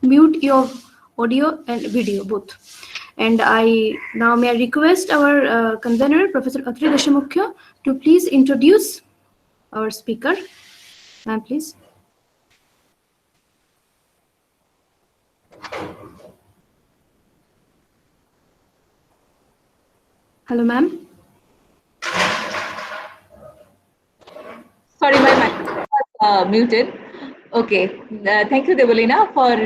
mute your audio and video both. And I now may I request our convener, Professor Atri Deshamukhya, to please introduce our speaker. Ma'am, please. Hello, ma'am. Sorry, my mic was muted. Okay, thank you, Devalina, for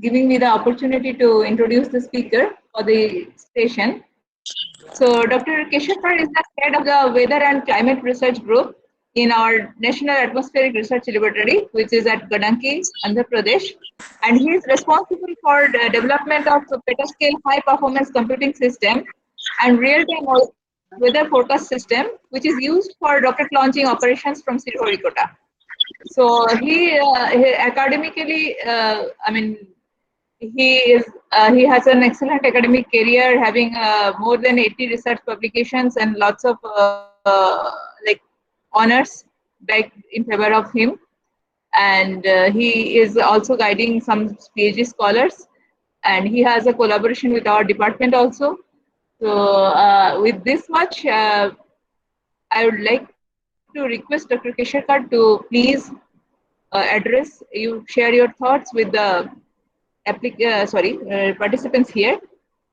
giving me the opportunity to introduce the speaker for the station. So, Dr. Keshwar is the head of the Weather and Climate Research Group in our National Atmospheric Research Laboratory, which is at Gadanki, Andhra Pradesh. And he is responsible for the development of a petascale high-performance computing system and real-time weather forecast system, which is used for rocket launching operations from Sriharikota. So he academically, I mean, he has an excellent academic career, having more than 80 research publications and lots of like honors back in favor of him. And he is also guiding some PhD scholars, and he has a collaboration with our department also. So with this much, I would like to request Dr. Keshwar to please address, you share your thoughts with the participants here,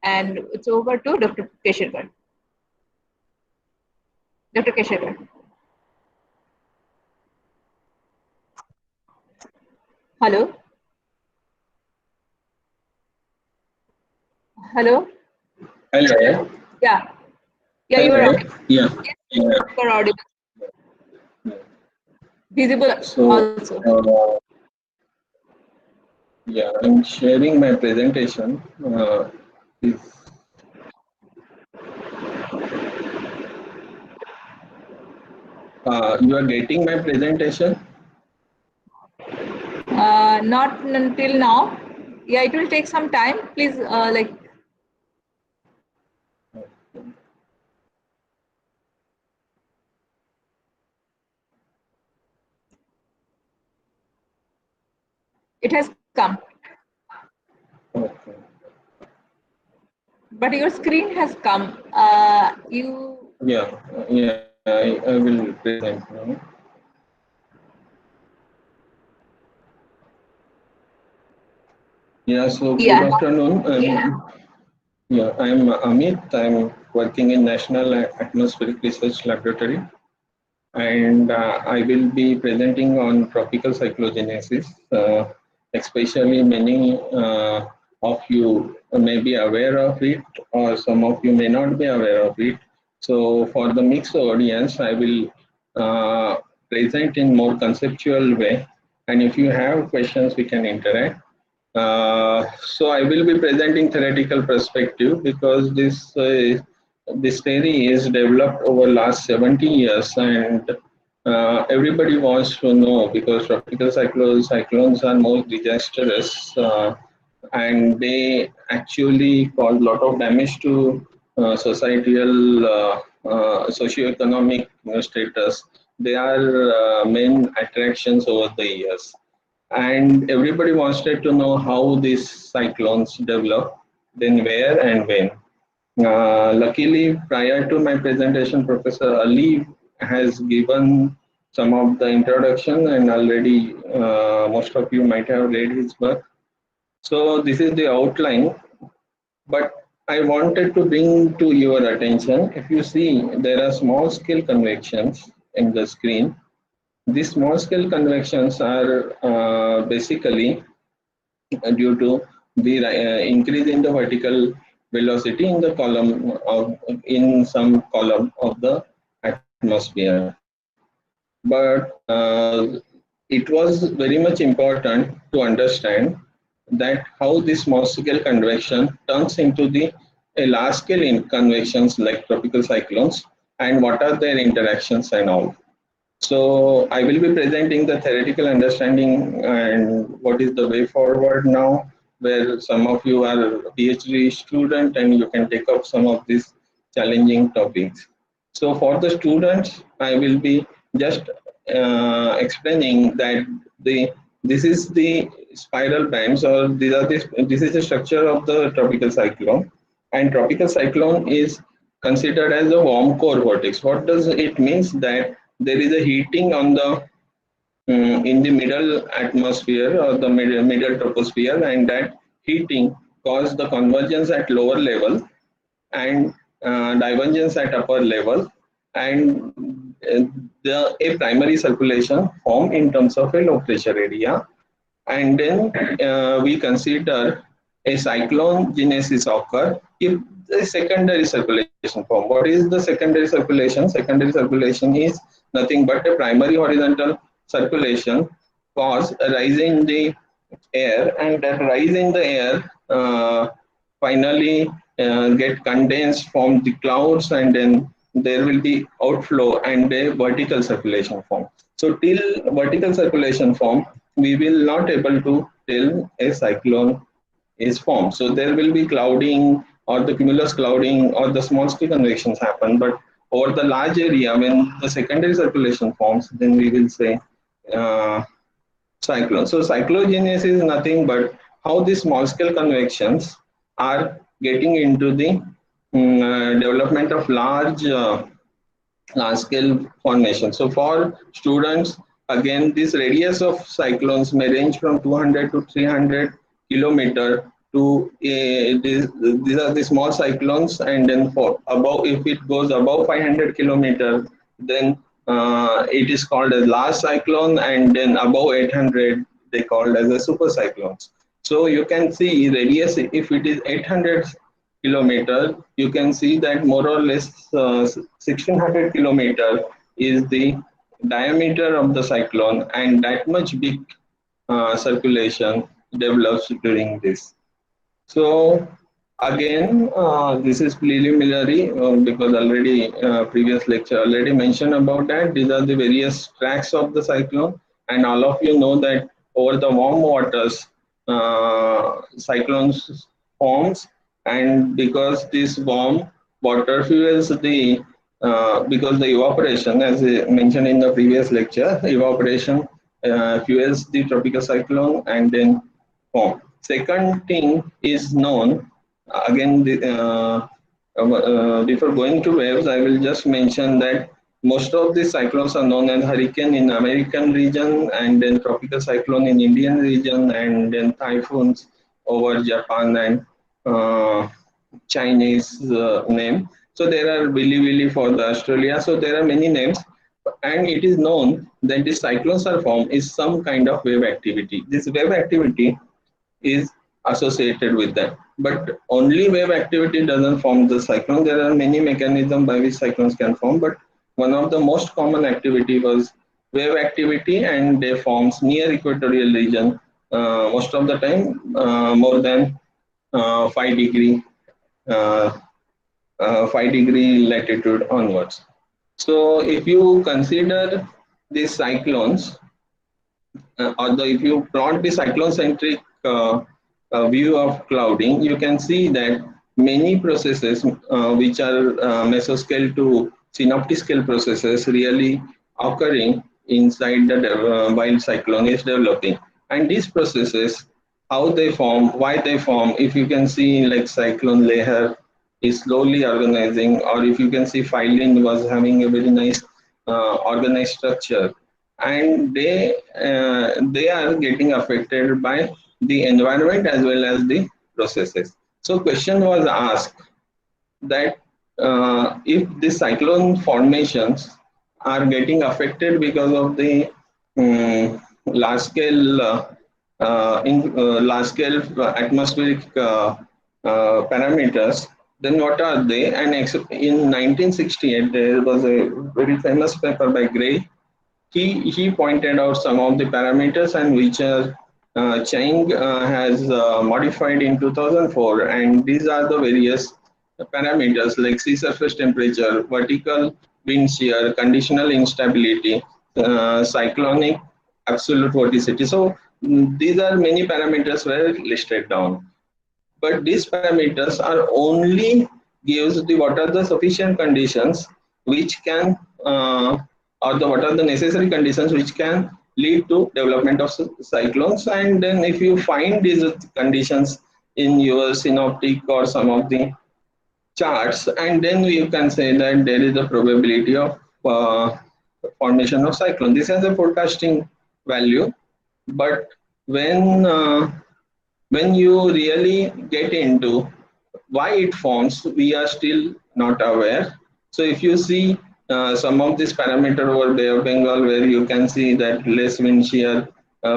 and it's over to Dr. Keshwar. Dr. Keshwar. Hello. Hello. Hello. Yeah. Yeah, you are audible. Yeah. You are audible. Visible So, also. yeah, I'm sharing my presentation. Please. You are getting my presentation? Not until now. Yeah, it will take some time. Please, it has come. Okay. But your screen has come. You. Yeah, I will present now. Yeah, so good afternoon. Yeah, I'm Amit. I'm working in National Atmospheric Research Laboratory, and I will be presenting on tropical cyclogenesis. Especially many of you may be aware of it, or some of you may not be aware of it. So for the mixed audience, I will present in more conceptual way, and if you have questions, we can interact. So I will be presenting theoretical perspective because this theory is developed over last 70 years, and everybody wants to know because tropical cyclones are more disastrous, and they actually cause a lot of damage to societal socioeconomic status. They are main attractions over the years, and everybody wanted to know how these cyclones develop, then where and when. Luckily, prior to my presentation, Professor Ali has given some of the introduction, and already most of you might have read his work. So this is the outline, but I wanted to bring to your attention, if you see, there are small scale convections in the screen. These small scale convections are basically due to the increase in the vertical velocity in the column of in some column of the atmosphere. But it was very much important to understand that how this small scale convection turns into the large scale convections like tropical cyclones, and what are their interactions and all. So I will be presenting the theoretical understanding and what is the way forward now, where some of you are PhD student and you can take up some of these challenging topics. So for the students, I will be just explaining that this is the spiral bands, or this is the structure of the tropical cyclone. And tropical cyclone is considered as a warm core vortex. What does it means? That there is a heating on the in the middle atmosphere or the middle troposphere, and that heating causes the convergence at lower level and divergence at upper level, and a primary circulation form in terms of a low pressure area. And then we consider a cyclone genesis occur if the secondary circulation form. What is the secondary circulation? Secondary circulation is nothing but a primary horizontal circulation cause a rise in the air, and that rise in the air finally get condensed from the clouds, and then there will be outflow and a vertical circulation form. So till vertical circulation form, we will not able to tell a cyclone is formed. So there will be clouding or the cumulus clouding or the small scale convections happen, but over the large area, when the secondary circulation forms, then we will say uh, cyclone. So cyclogenesis is nothing but how the small scale convections are getting into the development of large scale formation. So for students, again, this radius of cyclones may range from 200 to 300 kilometer to these are the small cyclones, and then for above, if it goes above 500 kilometer, then it is called as large cyclone, and then above 800 they called as a super cyclones. So you can see radius, if it is 800 kilometer, you can see that more or less 1600 kilometer is the diameter of the cyclone, and that much big circulation develops during this. So again, this is preliminary because already previous lecture already mentioned about that. These are the various tracks of the cyclone, and all of you know that over the warm waters, cyclones forms, and because this warm water fuels the because the evaporation, as I mentioned in the previous lecture, evaporation fuels the tropical cyclone and then form. Second thing is known, again, before going to waves, I will just mention that most of these cyclones are known as hurricane in American region, and then tropical cyclone in Indian region, and then typhoons over Japan and uh, Chinese name. So there are Willy Willy for the Australia. So there are many names, and it is known that the cyclones are formed is some kind of wave activity. This wave activity is associated with that. But only wave activity doesn't form the cyclone. There are many mechanisms by which cyclones can form, but one of the most common activity was wave activity, and they forms near equatorial region most of the time more than 5 degree uh, 5 degree latitude onwards. So if you consider these cyclones, although if you plot the cyclone-centric view of clouding, you can see that many processes which are mesoscale to synoptiscale processes really occurring inside the while cyclone is developing. And these processes, how they form, why they form, if you can see like cyclone layer is slowly organizing, or if you can see Phylline was having a very nice organized structure, and they are getting affected by the environment as well as the processes. So question was asked that if the cyclone formations are getting affected because of the large scale large scale atmospheric parameters, then what are they? And in 1968 there was a very famous paper by Gray. He pointed out some of the parameters, and which Chang has modified in 2004, and these are the various parameters like sea surface temperature, vertical wind shear, conditional instability, cyclonic absolute vorticity. So these are many parameters were listed down, but these parameters are only gives the what are the sufficient conditions which can or the what are the necessary conditions which can lead to development of cyclones. And then if you find these conditions in your synoptic or some of the charts, and then you can say that there is a probability of formation of cyclone. This has a forecasting value, but when uh, when you really get into why it forms, we are still not aware. So if you see some of this parameter over Bay of Bengal, where you can see that less wind shear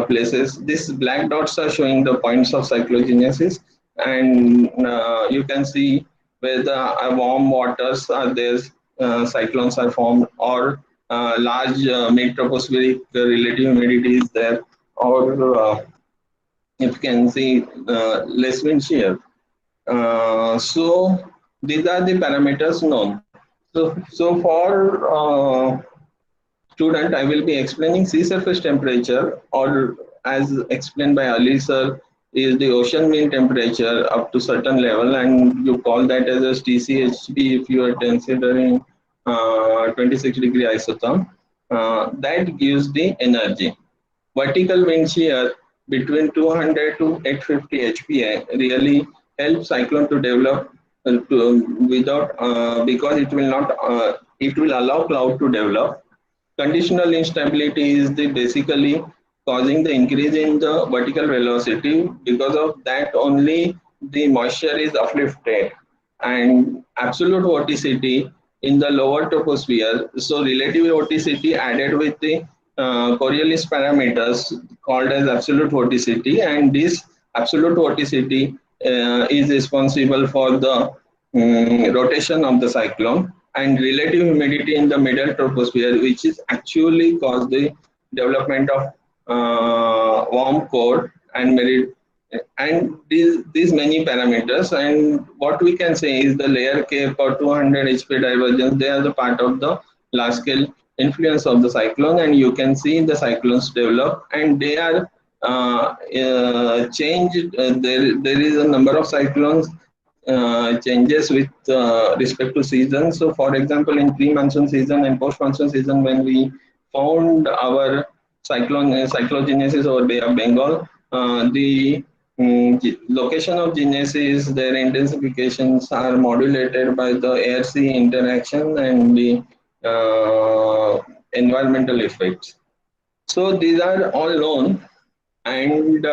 places, these black dots are showing the points of cyclogenesis, and you can see where the warm waters are there, cyclones are formed, or large mid-tropospheric relative humidity is there, or you can see less wind shear. So these are the parameters known. So for student, I will be explaining sea surface temperature, or as explained by Ali sir, is the ocean mean temperature up to certain level, and you call that as a TCHP if you are considering 26-degree isotherm. That gives the energy. Vertical wind shear between 200 to 850 HPA really helps cyclone to develop without because it will not it will allow cloud to develop. Conditional instability is the basically causing the increase in the vertical velocity. Because of that only the moisture is uplifted, and absolute vorticity in the lower troposphere. So relative vorticity added with the Coriolis parameters called as absolute vorticity, and this absolute vorticity is responsible for the rotation of the cyclone, and relative humidity in the middle troposphere, which is actually caused the development of warm core and these many parameters. And what we can say is the layer cake or 200 HP divergence, they are the part of the large scale influence of the cyclone, and you can see the cyclones develop, and they are changed. There is a number of cyclones changes with respect to season. So for example, in pre-monsoon season and post-monsoon season, when we found our cyclogenesis over Bay of Bengal, the location of genesis, their intensifications are modulated by the air-sea interaction and the environmental effects. So these are all known, and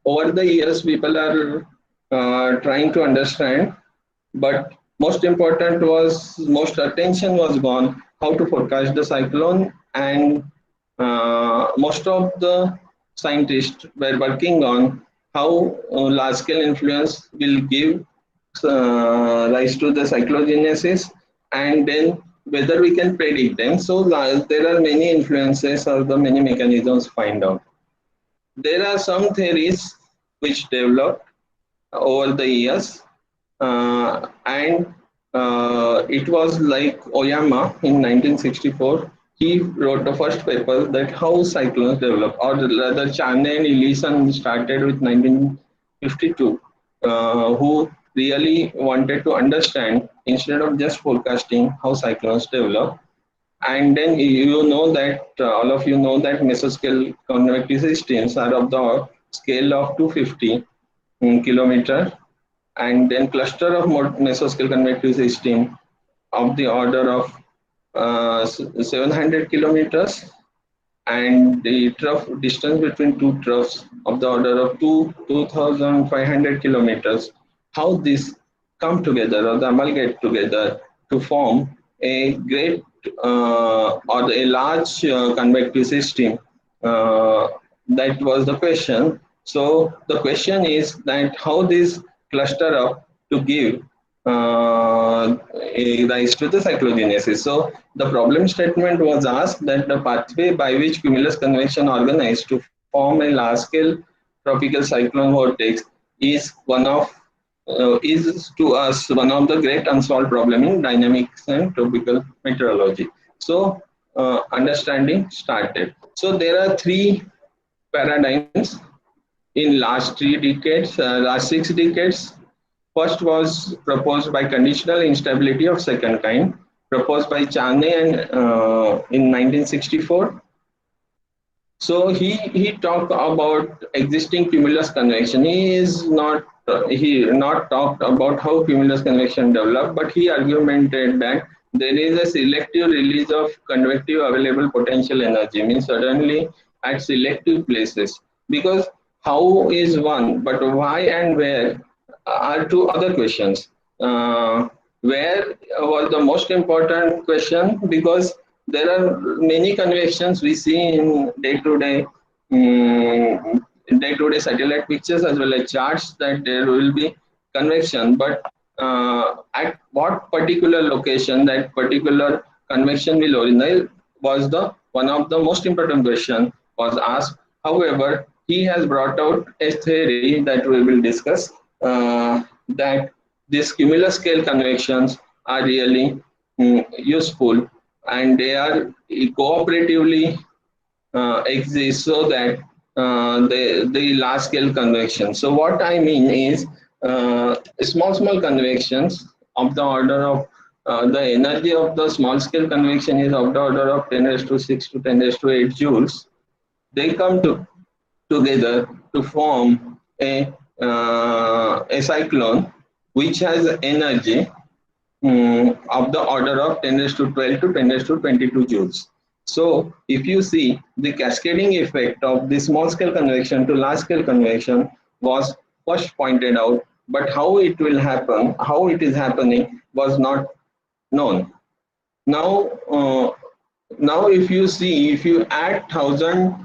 over the years people are trying to understand, but most important was, most attention was gone how to forecast the cyclone, and most of the scientists were working on how large scale influence will give rise to the cyclogenesis, and then whether we can predict them. So there are many influences or the many mechanisms find out. There are some theories which developed over the years, and it was like Oyama in 1964. He wrote the first paper that how cyclones develop, or rather Chane and Ellison started with 1952, who really wanted to understand instead of just forecasting how cyclones develop. And then you know that all of you know that mesoscale convective systems are of the scale of 250 kilometer, and then cluster of mesoscale convective system of the order of 700 kilometers, and the trough distance between two troughs of the order of 2,500 kilometers. How this come together or the amalgate together to form a great or a large convective system? Uh, that was the question. So the question is that how this cluster up to give a rise to the cyclogenesis. So the problem statement was asked that the pathway by which cumulus convection organized to form a large scale tropical cyclone vortex is one of is to us one of the great unsolved problem in dynamics and tropical meteorology. So understanding started. So there are three paradigms in last 3 decades, last 6 decades. First was proposed by conditional instability of second kind, proposed by Chane in 1964. So he talked about existing cumulus convection. He not talked about how cumulus convection developed, but he argumented that there is a selective release of convective available potential energy, means suddenly at selective places. Because how is one, but why and where are two other questions. Where was the most important question, because there are many convections we see in day-to-day day-to-day satellite pictures as well as charts, that there will be convection, but at what particular location that particular convection will originate was the one of the most important question was asked. However, he has brought out a theory that we will discuss, that these cumulus scale convections are really useful, and they are cooperatively exist so that the large scale convection. So what I mean is small convections of the order of the energy of the small scale convection is of the order of 10 raised to 6 to 10 raised to 8 joules. They come together to form a cyclone which has energy of the order of 10 raised to 12 to 10 raised to 22 joules. So if you see the cascading effect of the small scale convection to large scale convection was first pointed out, but how it will happen, how it is happening was not known. Now, now if you see, if you add 1,000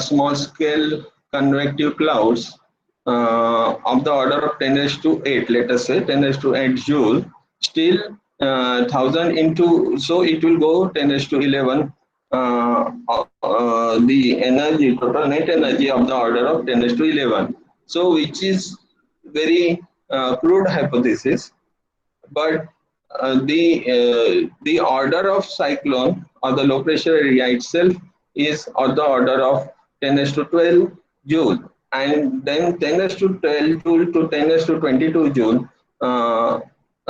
small scale convective clouds of the order of 10 raised to 8, let us say 10 raised to 8 joule, still 1,000 into, so it will go 10 raised to 11, the energy, total net energy of the order of 10 raised to 11. So which is very crude hypothesis, but the order of cyclone or the low pressure area itself is of the order of 10 raised to 12 joule, and then 10 raised to 12 joule to 10 raised to 22 joule.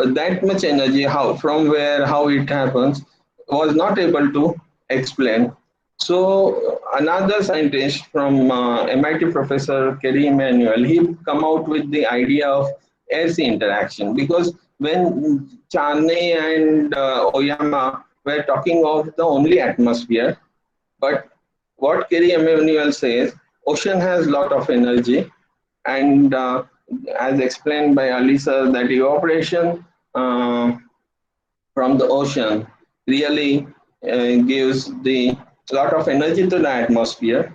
That much energy, how, from where, how it happens, was not able to explain. So another scientist from MIT, Professor Kerry Emanuel, he come out with the idea of air-sea interaction, because when Charney and Oyama were talking of the only atmosphere, but what Kerry Emanuel says, ocean has lot of energy, and as explained by Alisa, that evaporation from the ocean really gives the lot of energy to the atmosphere,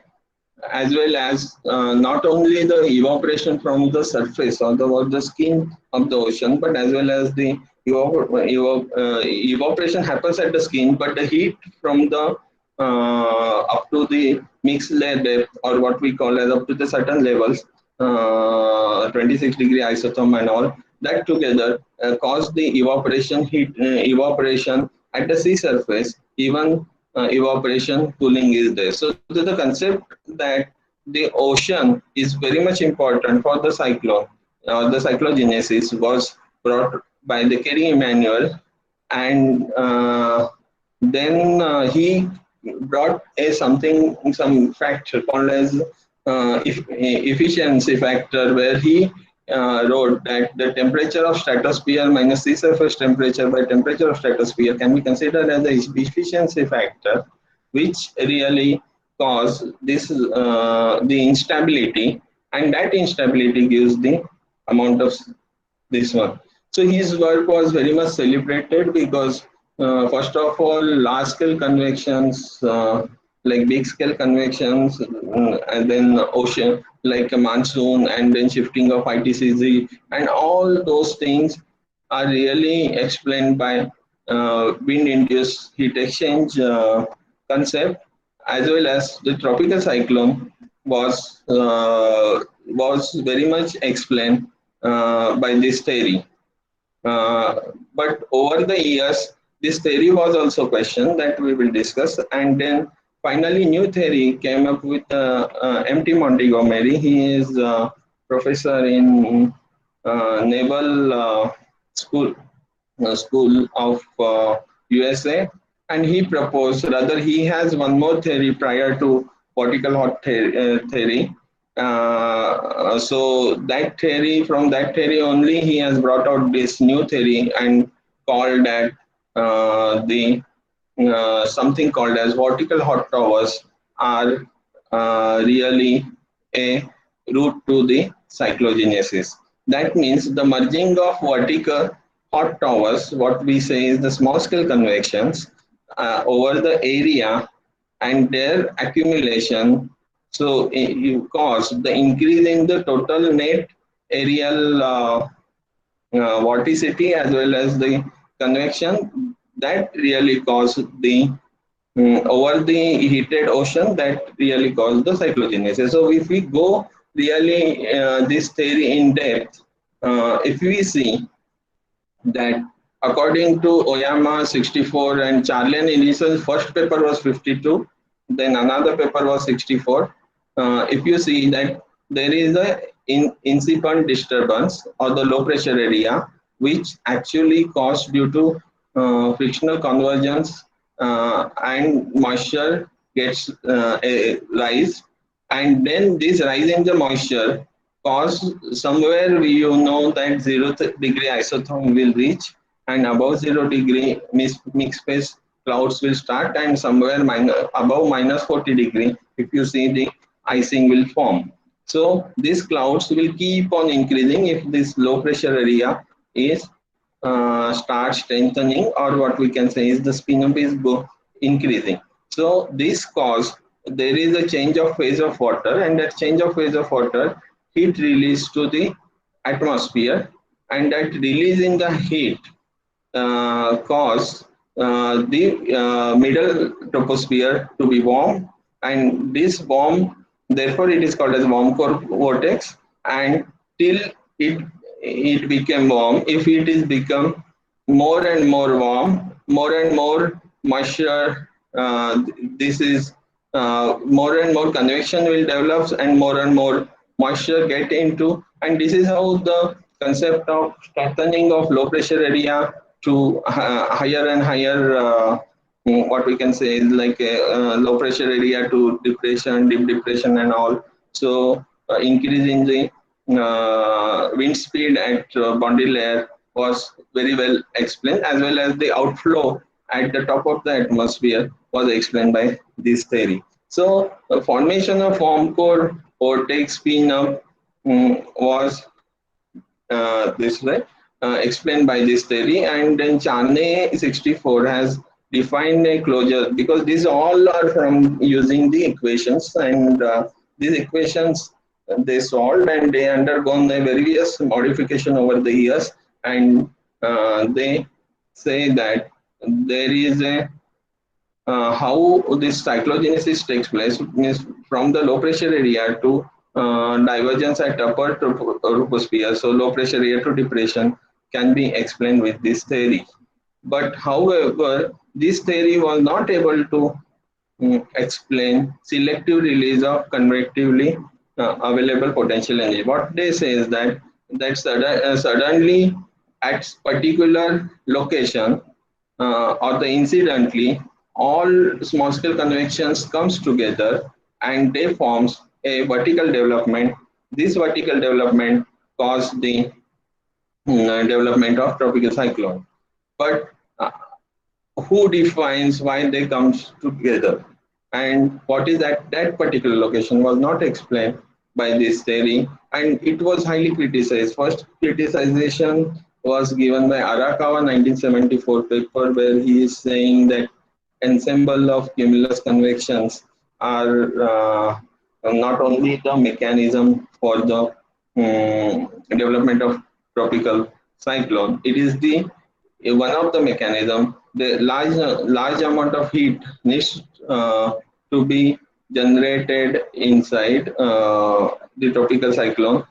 as well as not only the evaporation from the surface or the skin of the ocean, but as well as the evaporation happens at the skin, but the heat from the up to the mixed layer depth, or what we call as up to the certain levels, 26-degree isotherm and all that together cause the evaporation heat, evaporation at the sea surface, even evaporation cooling is there. So the concept that the ocean is very much important for the cyclone, the cyclogenesis was brought by the Kerry Emanuel, and then he brought a some factor called as efficiency factor, where he wrote that the temperature of stratosphere minus sea surface temperature by temperature of stratosphere can be considered as the efficiency factor, which really cause this the instability, and that instability gives the amount of this one. So his work was very much celebrated because first of all, large scale convections, like big scale convections, and then ocean like a monsoon, and then shifting of ITCZ, and all those things are really explained by wind induced heat exchange concept, as well as the tropical cyclone was very much explained by this theory. But over the years, this theory was also questioned, that we will discuss. And then finally, new theory came up with M.T. Montgomery. He is a professor in Naval School of USA, and he proposed, rather he has one more theory prior to vertical hot theory. So that theory, from that theory only, he has brought out this new theory and called that the something called as vertical hot towers are really a route to the cyclogenesis. That means the merging of vertical hot towers, what we say is the small scale convections over the area and their accumulation. So you cause the increase in the total net aerial vorticity as well as the convection that really cause the over the heated ocean that really cause the cyclogenesis. So if we go really this theory in depth, if we see that according to Oyama 64 and Charlian Ellison's first paper was 52, then another paper was 64. If you see that there is a incipient disturbance or the low pressure area which actually caused due to frictional convergence and moisture gets a rise, and then this rise in the moisture cause somewhere we you know that 0 degree isotherm will reach, and above 0 degree mixed phase clouds will start, and somewhere above minus 40 degree if you see the icing will form. So these clouds will keep on increasing if this low pressure area is start strengthening, or what we can say is the spin up is increasing. So this cause there is a change of phase of water, and that change of phase of water heat release to the atmosphere, and that release in the heat cause the middle troposphere to be warm, and this warm, therefore it is called as warm core vortex. And till it became warm, if it is become more and more warm, more and more moisture, this is more and more convection will develop and more moisture get into, and this is how the concept of strengthening of low pressure area to higher and higher what we can say is like a low pressure area to depression, deep depression and all. So increasing the wind speed at boundary layer was very well explained, as well as the outflow at the top of the atmosphere was explained by this theory. So the formation of warm core vortex spin up was this way explained by this theory, and then Charney 64 has defined a closure, because these all are from using the equations, and these equations they solved and they undergone the various modification over the years, and they say that there is a how this cyclogenesis takes place means from the low pressure area to divergence at upper troposphere. So low pressure area to depression can be explained with this theory. But however, this theory was not able to explain selective release of convectively available potential energy. What they say is that suddenly at particular location or the incidentally all small scale convections comes together and they forms a vertical development. This vertical development caused the development of tropical cyclone. But who defines why they comes together and what is that particular location was not explained by this theory, and it was highly criticized. First criticization was given by Arakawa 1974 paper, where he is saying that ensemble of cumulus convections are not only the mechanism for the development of tropical cyclone, it is the one of the mechanism. The large amount of heat needs to be generated inside the tropical cyclone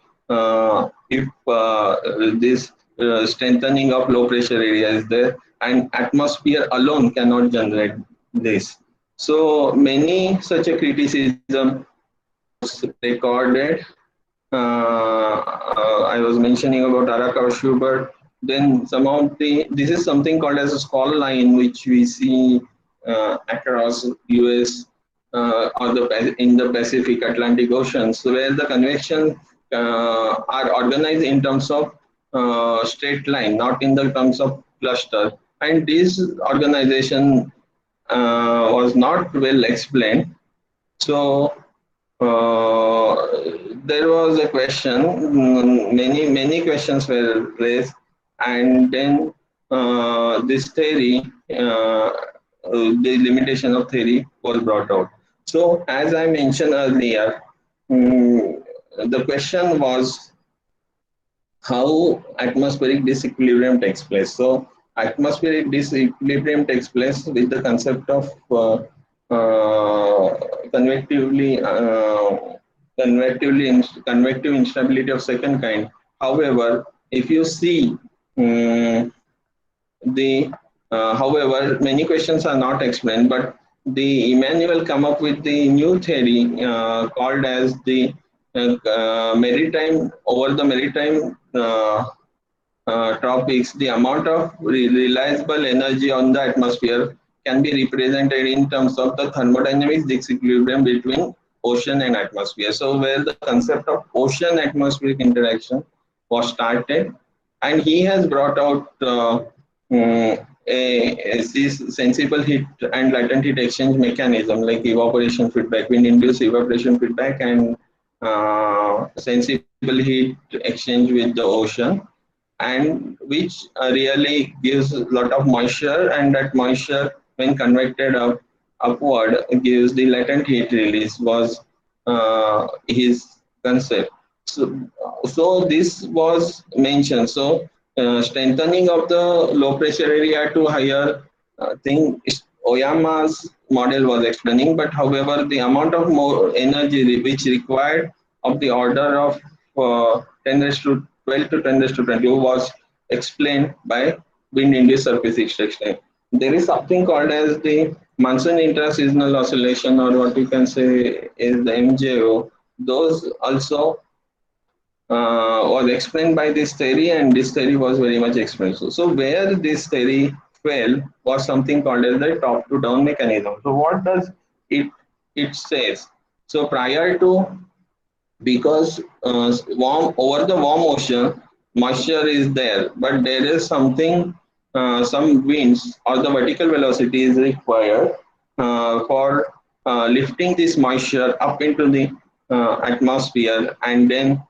if this strengthening of low pressure area is there, and atmosphere alone cannot generate this. So many such a criticism was recorded. I was mentioning about Arakawa Schubert. Then some of the, this is something called as a skull line, which we see across US or in the Pacific Atlantic Oceans, where the convection are organized in terms of straight line, not in the terms of cluster. And this organization was not well explained. So there was a question, many questions were raised, and then this theory, the limitation of theory was brought out. So as I mentioned earlier, the question was how atmospheric disequilibrium takes place. So atmospheric disequilibrium takes place with the concept of convectively convective instability of second kind. However, if you see the however, many questions are not explained, but the Emmanuel come up with the new theory called as the maritime over the maritime topics. The amount of realizable energy on the atmosphere can be represented in terms of the thermodynamic disequilibrium between ocean and atmosphere. So where the concept of ocean atmospheric interaction was started, and he has brought out this sensible heat and latent heat exchange mechanism like evaporation feedback, wind induced evaporation feedback, and sensible heat exchange with the ocean, and which really gives a lot of moisture, and that moisture when convected upward gives the latent heat release was his concept. So this was mentioned. So strengthening of the low pressure area to higher thing, Oyama's model was explaining, but however the amount of more energy which required of the order of 10 raised to 12 to 10 raised to 20 was explained by wind induced surface extraction. There is something called as the Monsoon intra-seasonal oscillation, or what you can say is the MJO. Those also was explained by this theory, and this theory was very much explained. So where this theory fell was something called as the top to down mechanism. So what does it says? So prior to, because warm over the warm ocean moisture is there, but there is something some winds or the vertical velocity is required for lifting this moisture up into the atmosphere, and then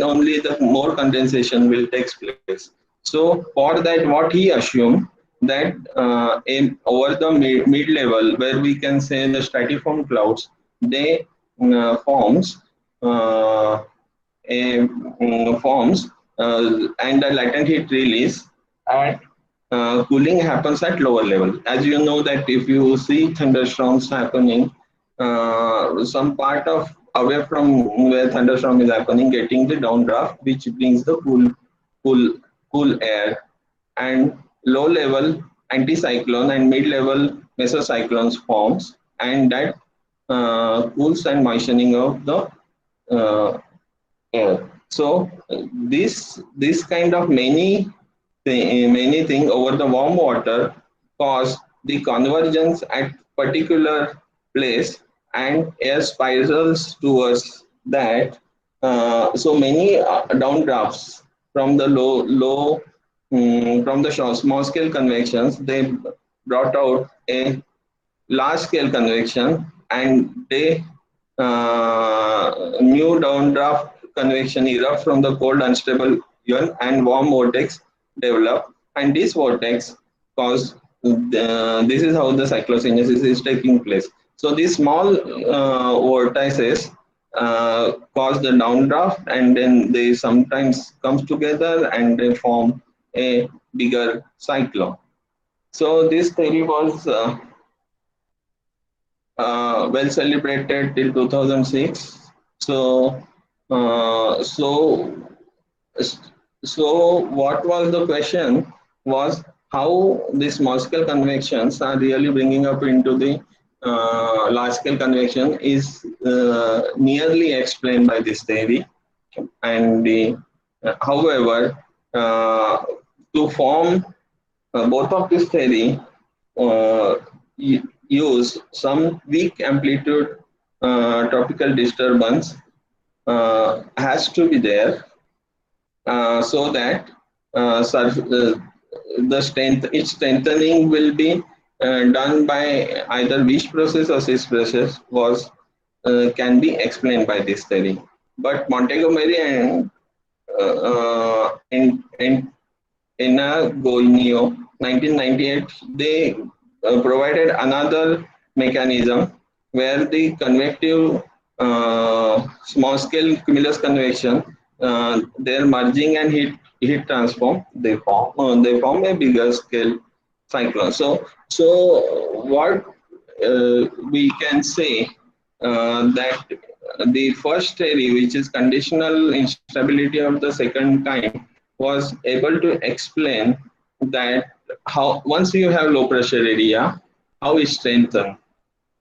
only the more condensation will take place. So for that, what he assumed that over the mid level, where we can say the stratiform clouds, they forms uh, forms and the latent heat release, and cooling happens at lower level. As you know that if you see thunderstorms happening, some part of away from where thunderstorm is happening, getting the downdraft, which brings the cool, cool air, and low level anticyclone and mid level mesocyclones forms, and that cools and moistening of the uh, air. So this kind of many thing over the warm water cause the convergence at particular place, and air spirals towards that. So many downdrafts from the from the small scale convections, they brought out a large scale convection, and they new downdraft convection erupt from the cold unstable UN, and warm vortex develop, and this vortex cause this is how the cyclogenesis is taking place. So these small vortices cause the downdraft, and then they sometimes comes together and they form a bigger cyclone. So this theory was well celebrated till 2006. So, uh, so, so what was the question was how these small scale convections are really bringing up into the large scale convection is nearly explained by this theory, and however, to form both of this theory, uh, use some weak amplitude tropical disturbance has to be there, so that the its strengthening will be done by either Wish process or Cis process was can be explained by this theory. But Montgomery and Enagonio 1998, they provided another mechanism where the convective small scale cumulus convection, their merging and heat transform, they form a bigger scale cyclone. So what we can say, that the first theory, which is conditional instability of the second kind, was able to explain that how once you have low pressure area, how it strengthens.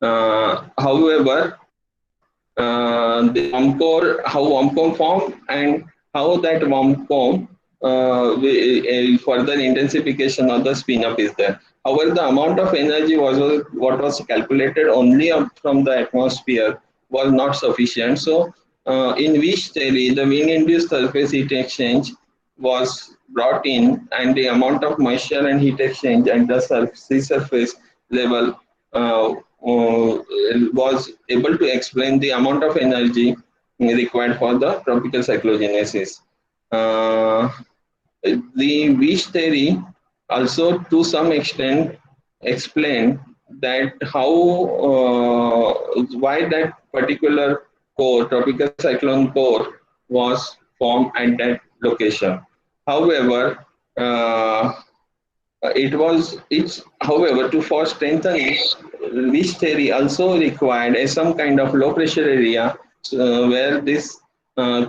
However, the worm core, how worm core form, and how that worm core further intensification of the spin up is there. However, the amount of energy was what was calculated only up from the atmosphere was not sufficient. So, in which theory, the wind-induced surface heat exchange was brought in, and the amount of moisture and heat exchange at the sea surface level was able to explain the amount of energy required for the tropical cyclogenesis. Uh, the Wish theory also, to some extent, explained that how why that particular core, tropical cyclone core, was formed at that location. However, it's however, to for strengthening, Wish theory also required some kind of low pressure area where this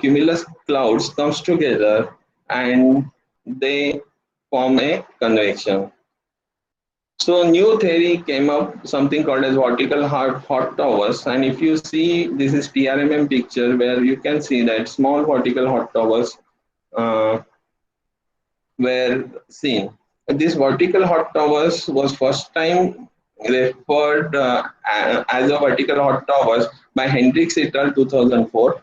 cumulus clouds comes together and they form a convection. So new theory came up, something called as vertical hot towers, and if you see, this is TRMM picture where you can see that small vertical hot towers uh, were seen. This vertical hot towers was first time referred as a vertical hot towers by Hendricks et al. 2004,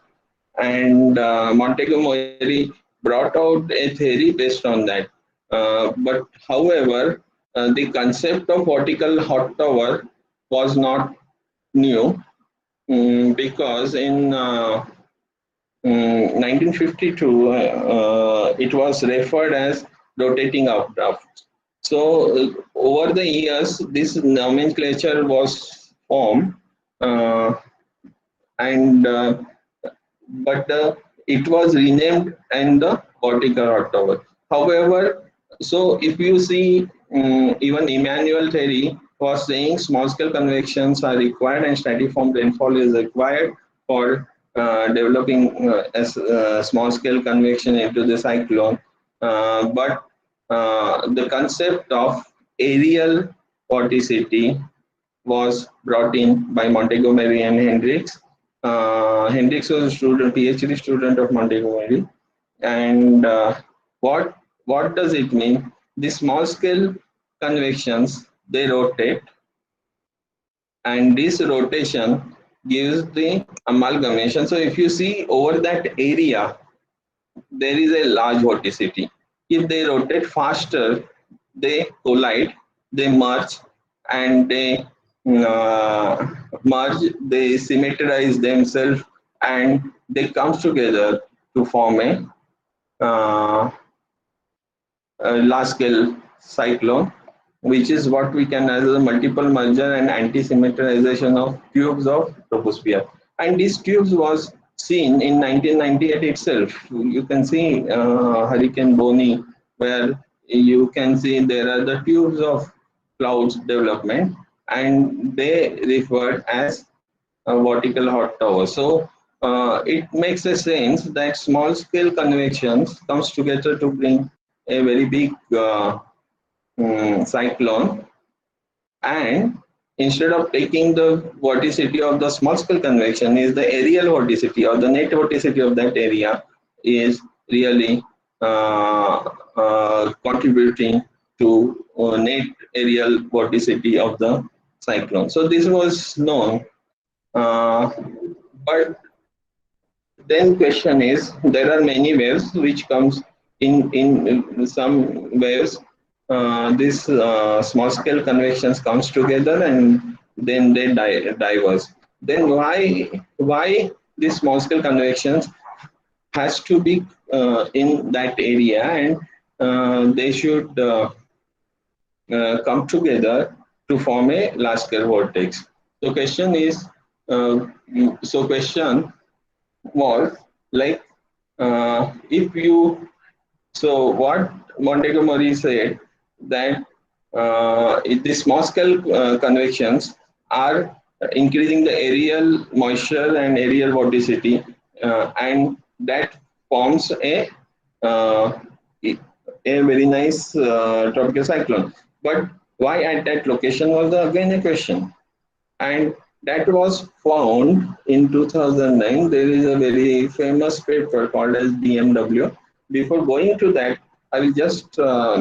and Montgomery brought out a theory based on that. But however, the concept of vertical hot tower was not new, because in 1952, it was referred as rotating updraft. So, over the years, this nomenclature was formed, uh, and but it was renamed and the vertical hot tower. However, so if you see, even Emmanuel theory was saying small scale convections are required and stratiform rainfall is required for developing a small scale convection into the cyclone. But the concept of aerial vorticity was brought in by Montgomery and Hendricks. Hendricks was a student, PhD student of Montgomery. And what does it mean? The small scale convections, they rotate, and this rotation gives the amalgamation. So if you see over that area, there is a large vorticity. If they rotate faster, they collide, they merge, and uh, they symmetrize themselves, and they come together to form uh, a large scale cyclone, which is what we can as a multiple merger and anti-symmetrization of tubes of troposphere. And these tubes was seen in 1998 itself. You can see Hurricane Bonnie, where you can see there are the tubes of clouds development, and they referred as a vertical hot tower. So it makes a sense that small scale convections comes together to bring a very big cyclone, and instead of taking the vorticity of the small scale convection, is the aerial vorticity or the net vorticity of that area is really contributing to net aerial vorticity of the cyclone. So this was known, but then question is, there are many waves which comes in some waves. This small scale convections comes together and then they diverge. Then why these small scale convections has to be in that area, and they should come together to form a large scale vortex. So question is, question was like, if you, so what Montgomery said, that the small scale convections are increasing the aerial moisture and aerial vorticity, and that forms uh, a very nice tropical cyclone. But why at that location was again a question, and that was found in 2009. There is a very famous paper called as DMW. Before going to that, I will just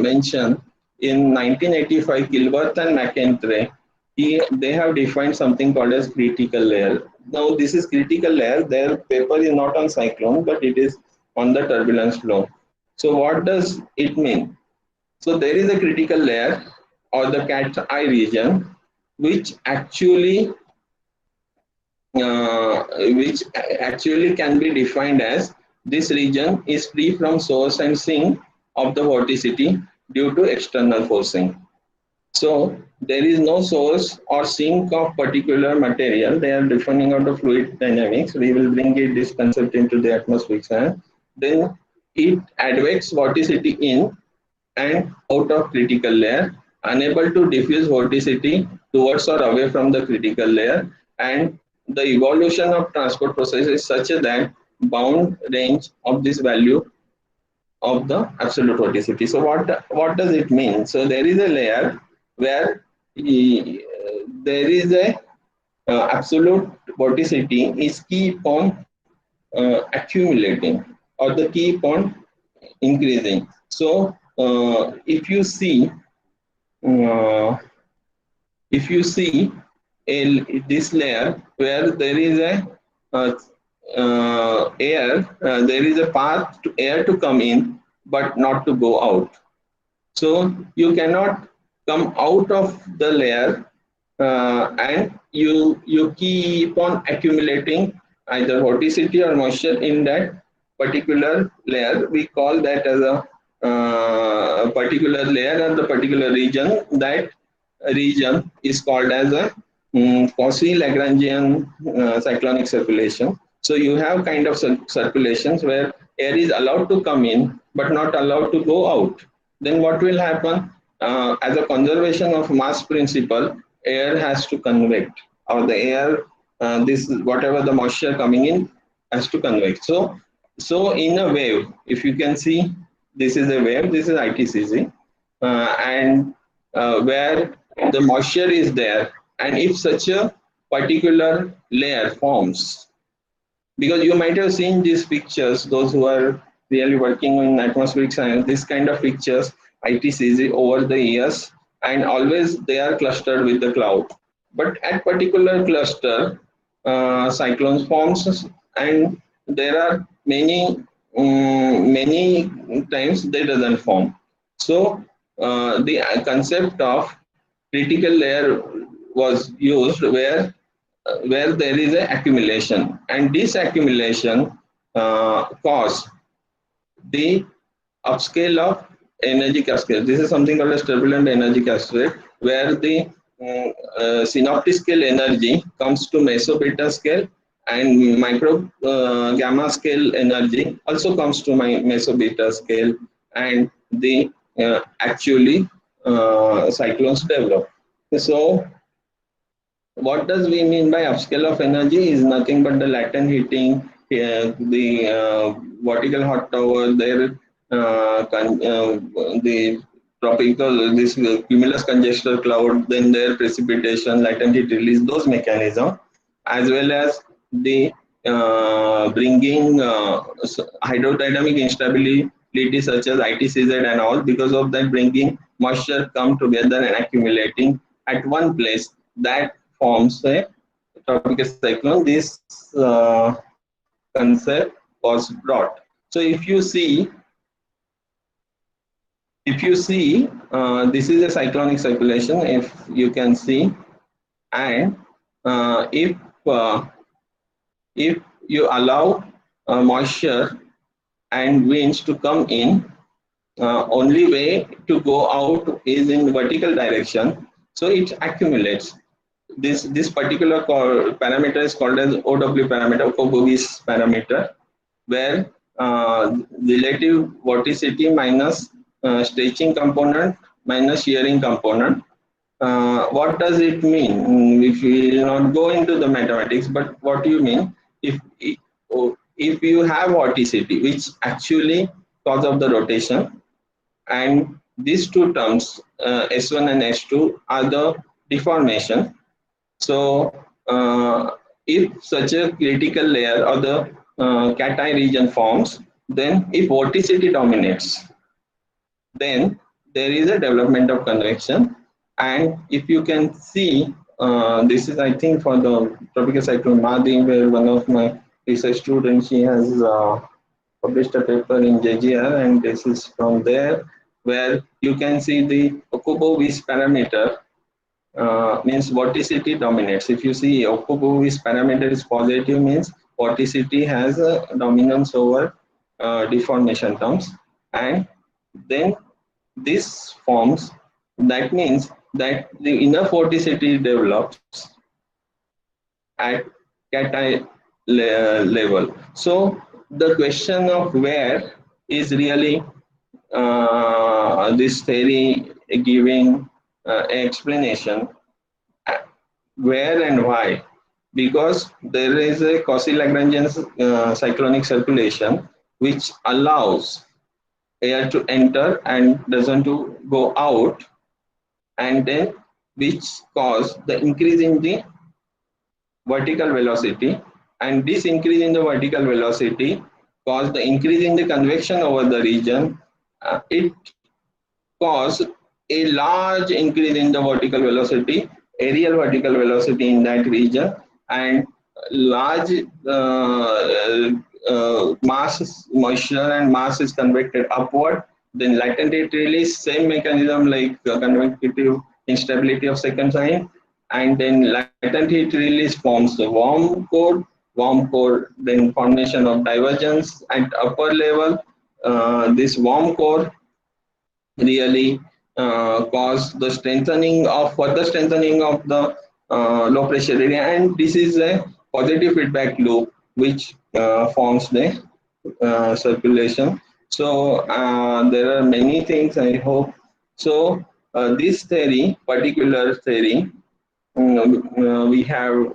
mention in 1985, Gilbert and McIntyre, they have defined something called as critical layer. Now, this is critical layer. Their paper is not on cyclone, but it is on the turbulence flow. So, what does it mean? So, there is a critical layer or the cat's eye region, which actually can be defined as this region is free from source and sink of the vorticity due to external forcing. So there is no source or sink of particular material. They are defining out of fluid dynamics. We will bring this concept into the atmospheric science. Then it advex vorticity in and out of critical layer, unable to diffuse vorticity towards or away from the critical layer, and the evolution of transport process is such that bound range of this value of the absolute vorticity. So what does it mean? So there is a layer where there is a absolute vorticity is keep on accumulating, or the keep on increasing. So uh, if you see this layer where there is a air, there is a path to air to come in, but not to go out. So you cannot come out of the layer, and you keep on accumulating either vorticity or moisture in that particular layer. We call that as a particular layer or the particular region. That region is called as a quasi-Lagrangian cyclonic circulation. So you have kind of circulations where air is allowed to come in but not allowed to go out. Then what will happen? As a conservation of mass principle, air has to convect, or the air, this whatever the moisture coming in has to convect. So in a wave, if you can see, this is a wave, this is ITCZ, and where the moisture is there, and if such a particular layer forms, because you might have seen these pictures, those who are really working in atmospheric science, this kind of pictures, ITCZ over the years, and always they are clustered with the cloud. But at particular cluster, cyclones forms, and there are many times they doesn't form. So the concept of critical layer was used where there is a accumulation, and this accumulation cause the upscale of energy cascade. This is something called as turbulent energy cascade, where the synoptic scale energy comes to meso beta scale, and micro gamma scale energy also comes to my meso beta scale, and the actually cyclones develop. So what does we mean by upscale of energy is nothing but the latent heating, the vertical hot tower, the tropical, this cumulus congestor cloud, then their precipitation, latent heat release, those mechanisms, as well as the bringing hydrodynamic instability such as ITCZ and all. Because of that, bringing moisture come together and accumulating at one place, that forms a tropical cyclone. This concept was brought. So if you see, this is a cyclonic circulation, if you can see, and if if you allow moisture and winds to come in, only way to go out is in vertical direction. So it accumulates. This particular parameter is called as OW parameter, Okobovis parameter, where relative vorticity minus stretching component minus shearing component. What does it mean? If we will not go into the mathematics, but what do you mean? If you have vorticity, which actually cause of the rotation, and these two terms, S1 and S2, are the deformation. So if such a critical layer or the cation region forms, then if vorticity dominates, then there is a development of convection. And if you can see, this is I think for the tropical cyclone Madi, where one of my research students, she has published a paper in JGR, and this is from there, where you can see the Okubo-Weiss parameter means vorticity dominates. If you see Okubo-Weiss parameter is positive, means vorticity has a dominance over deformation terms, and then this forms, that means that the enough vorticity develops at cation level. So the question of where is really this theory giving explanation, where and why, because there is a Cauchy-Lagrangian cyclonic circulation which allows air to enter and doesn't to go out, and then which cause the increase in the vertical velocity, and this increase in the vertical velocity cause the increase in the convection over the region. It cause a large increase in the vertical velocity, aerial vertical velocity in that region, and large mass moisture and mass is convected upward. Then latent heat release, same mechanism like convective instability of second sign, and then latent heat release forms the warm core, then formation of divergence at upper level. This warm core really cause the further strengthening of the low pressure area, and this is a positive feedback loop which forms the circulation. So there are many things, I hope. So this particular theory, we have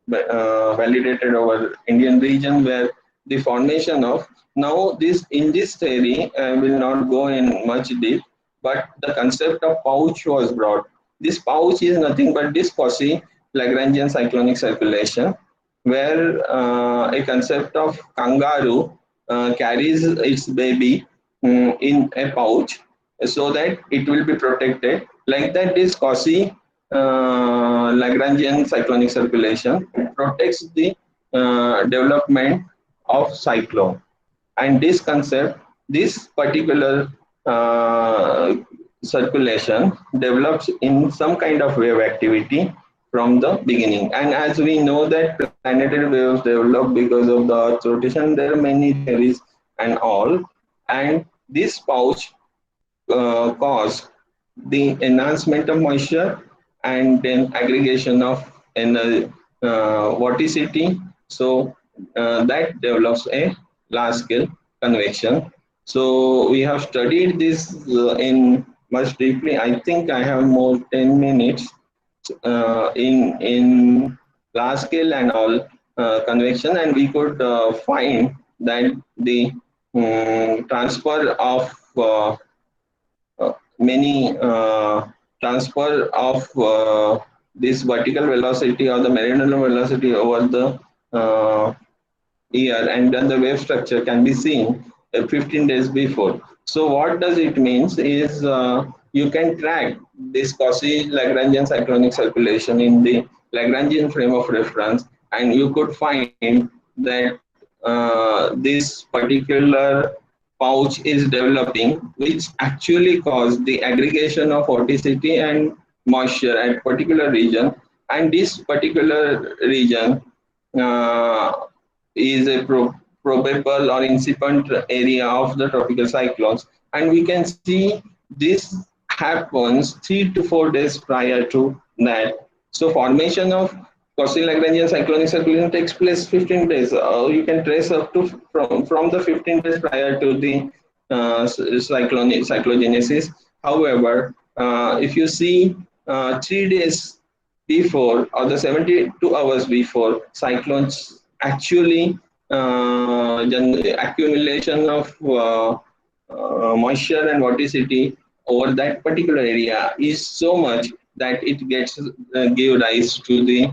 validated our Indian region, where the formation of, now this in this theory will not go in much deep, but the concept of pouch was brought. This pouch is nothing but this Cauchy Lagrangian cyclonic circulation, where a concept of kangaroo carries its baby in a pouch so that it will be protected. Like that, this Cauchy Lagrangian cyclonic circulation protects the development of cyclone. And this concept, this particular circulation develops in some kind of wave activity from the beginning. And as we know that planetary waves develop because of the Earth's rotation, there are many theories and all. And this pouch cause the enhancement of moisture and then aggregation of vorticity. So that develops a large scale convection. So we have studied this in much deeply. I think I have more 10 minutes in large scale and all convection, and we could find that the transfer of many transfer of this vertical velocity or the meridional velocity over the year, and then the wave structure can be seen 15 days before. So what does it means is you can track this Cauchy-Lagrangian cyclonic circulation in the Lagrangian frame of reference, and you could find that this particular pouch is developing, which actually caused the aggregation of vorticity and moisture at particular region, and this particular region uh, is a probable or incipient area of the tropical cyclones, and we can see this happens 3 to 4 days prior to that. So formation of Cauchy-Lagrangian cyclonic circulation takes place 15 days. You can trace up to from the 15 days prior to the cyclogenesis. However, if you see 3 days before or the 72 hours before, cyclones actually accumulation of moisture and vorticity over that particular area is so much that it gets give rise to the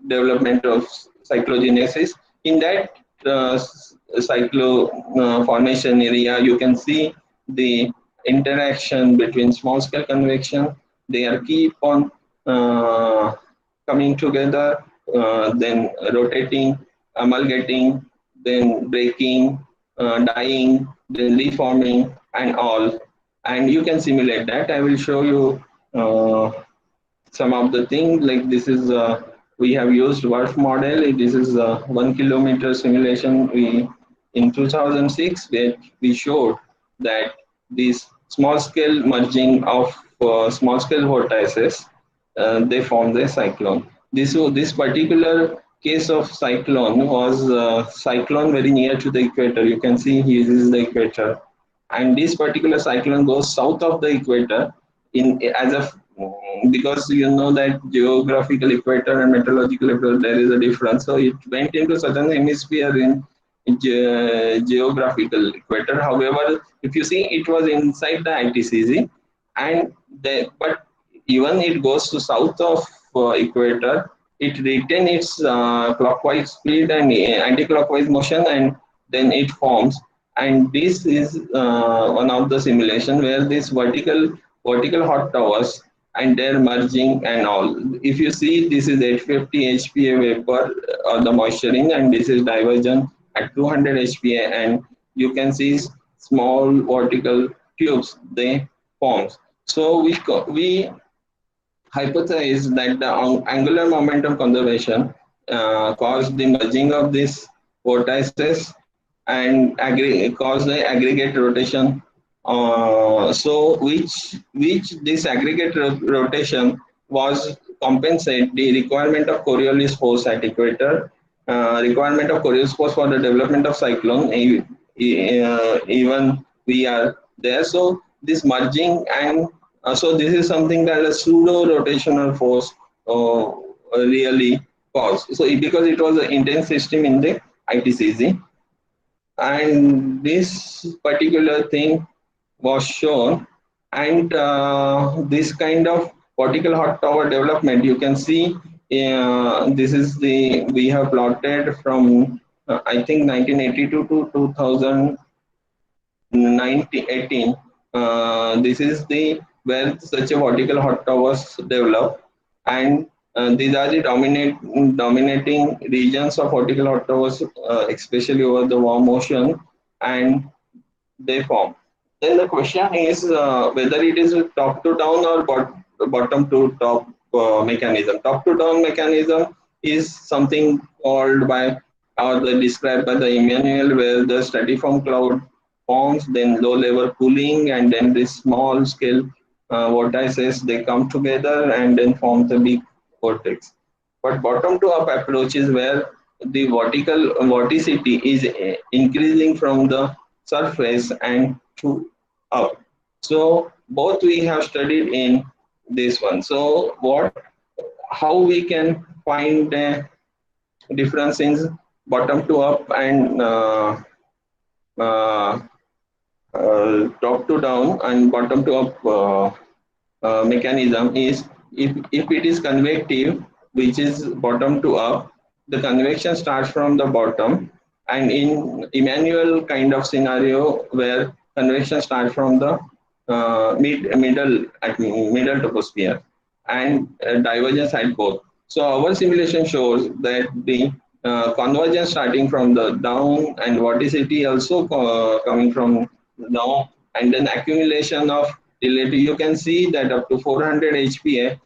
development of cyclogenesis. In that cyclo formation area, you can see the interaction between small scale convection. They are keep on coming together, then rotating, amalgating, then breaking, dying, then reforming, and all. And you can simulate that. I will show you some of the things. Like this is we have used WRF model. This is a 1 kilometer simulation. We in 2006 where we showed that this small scale merging of small scale vortices, they form the cyclone. This particular case of cyclone was cyclone very near to the equator. You can see here is the equator, and this particular cyclone goes south of the equator in as a because you know that geographical equator and meteorological equator there is a difference. So it went into southern hemisphere in geographical equator. However, if you see, it was inside the ITCZ, and but even it goes to south of equator, it retain its clockwise speed and anti-clockwise motion, and then it forms. And this is one of the simulation where this vertical hot towers and they're merging and all. If you see, this is 850 HPA vapor or the moisturing, and this is diversion at 200 HPA, and you can see small vertical tubes they forms. So we hypothesize that the angular momentum conservation caused the merging of these vortices and cause the aggregate rotation. So which this aggregate rotation was compensate the requirement of Coriolis force at equator, requirement of Coriolis force for the development of cyclone. Even we are there. So this merging and so this is something that a pseudo rotational force really caused. So because it was an intense system in the ITCZ, and this particular thing was shown, and this kind of vertical hot tower development, you can see this is the we have plotted from I think 1982 to 2018. This is the where such a vertical hot towers develop, and these are the dominating regions of vertical hot towers, especially over the warm ocean, and they form. Then the question is whether it is a top to down or bottom to top mechanism. Top to down mechanism is something called by or described by the Emmanuel, where the stratiform cloud forms, then low level cooling, and then this small scale vortices they come together and then form the big vortex. But bottom to up approach is where the vertical vorticity is increasing from the surface and to up. So both we have studied in this one. So how we can find the difference in bottom to up and uh, top to down and bottom to up mechanism is if it is convective, which is bottom to up, the convection starts from the bottom, and in Emmanuel kind of scenario where convection starts from the middle troposphere, and divergence at both. So our simulation shows that the convergence starting from the down and vorticity also coming from down, and then accumulation of relative. You can see that up to 400 HPA,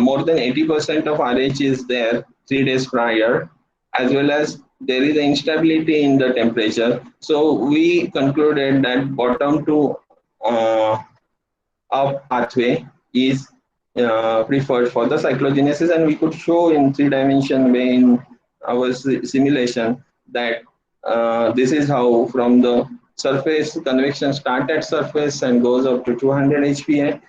more than 80% of RH is there 3 days prior, as well as there is instability in the temperature. So we concluded that bottom to uh, up pathway is preferred for the cyclogenesis, and we could show in 3 dimension way in our simulation that this is how from the surface convection start at surface and goes up to 200 HPA,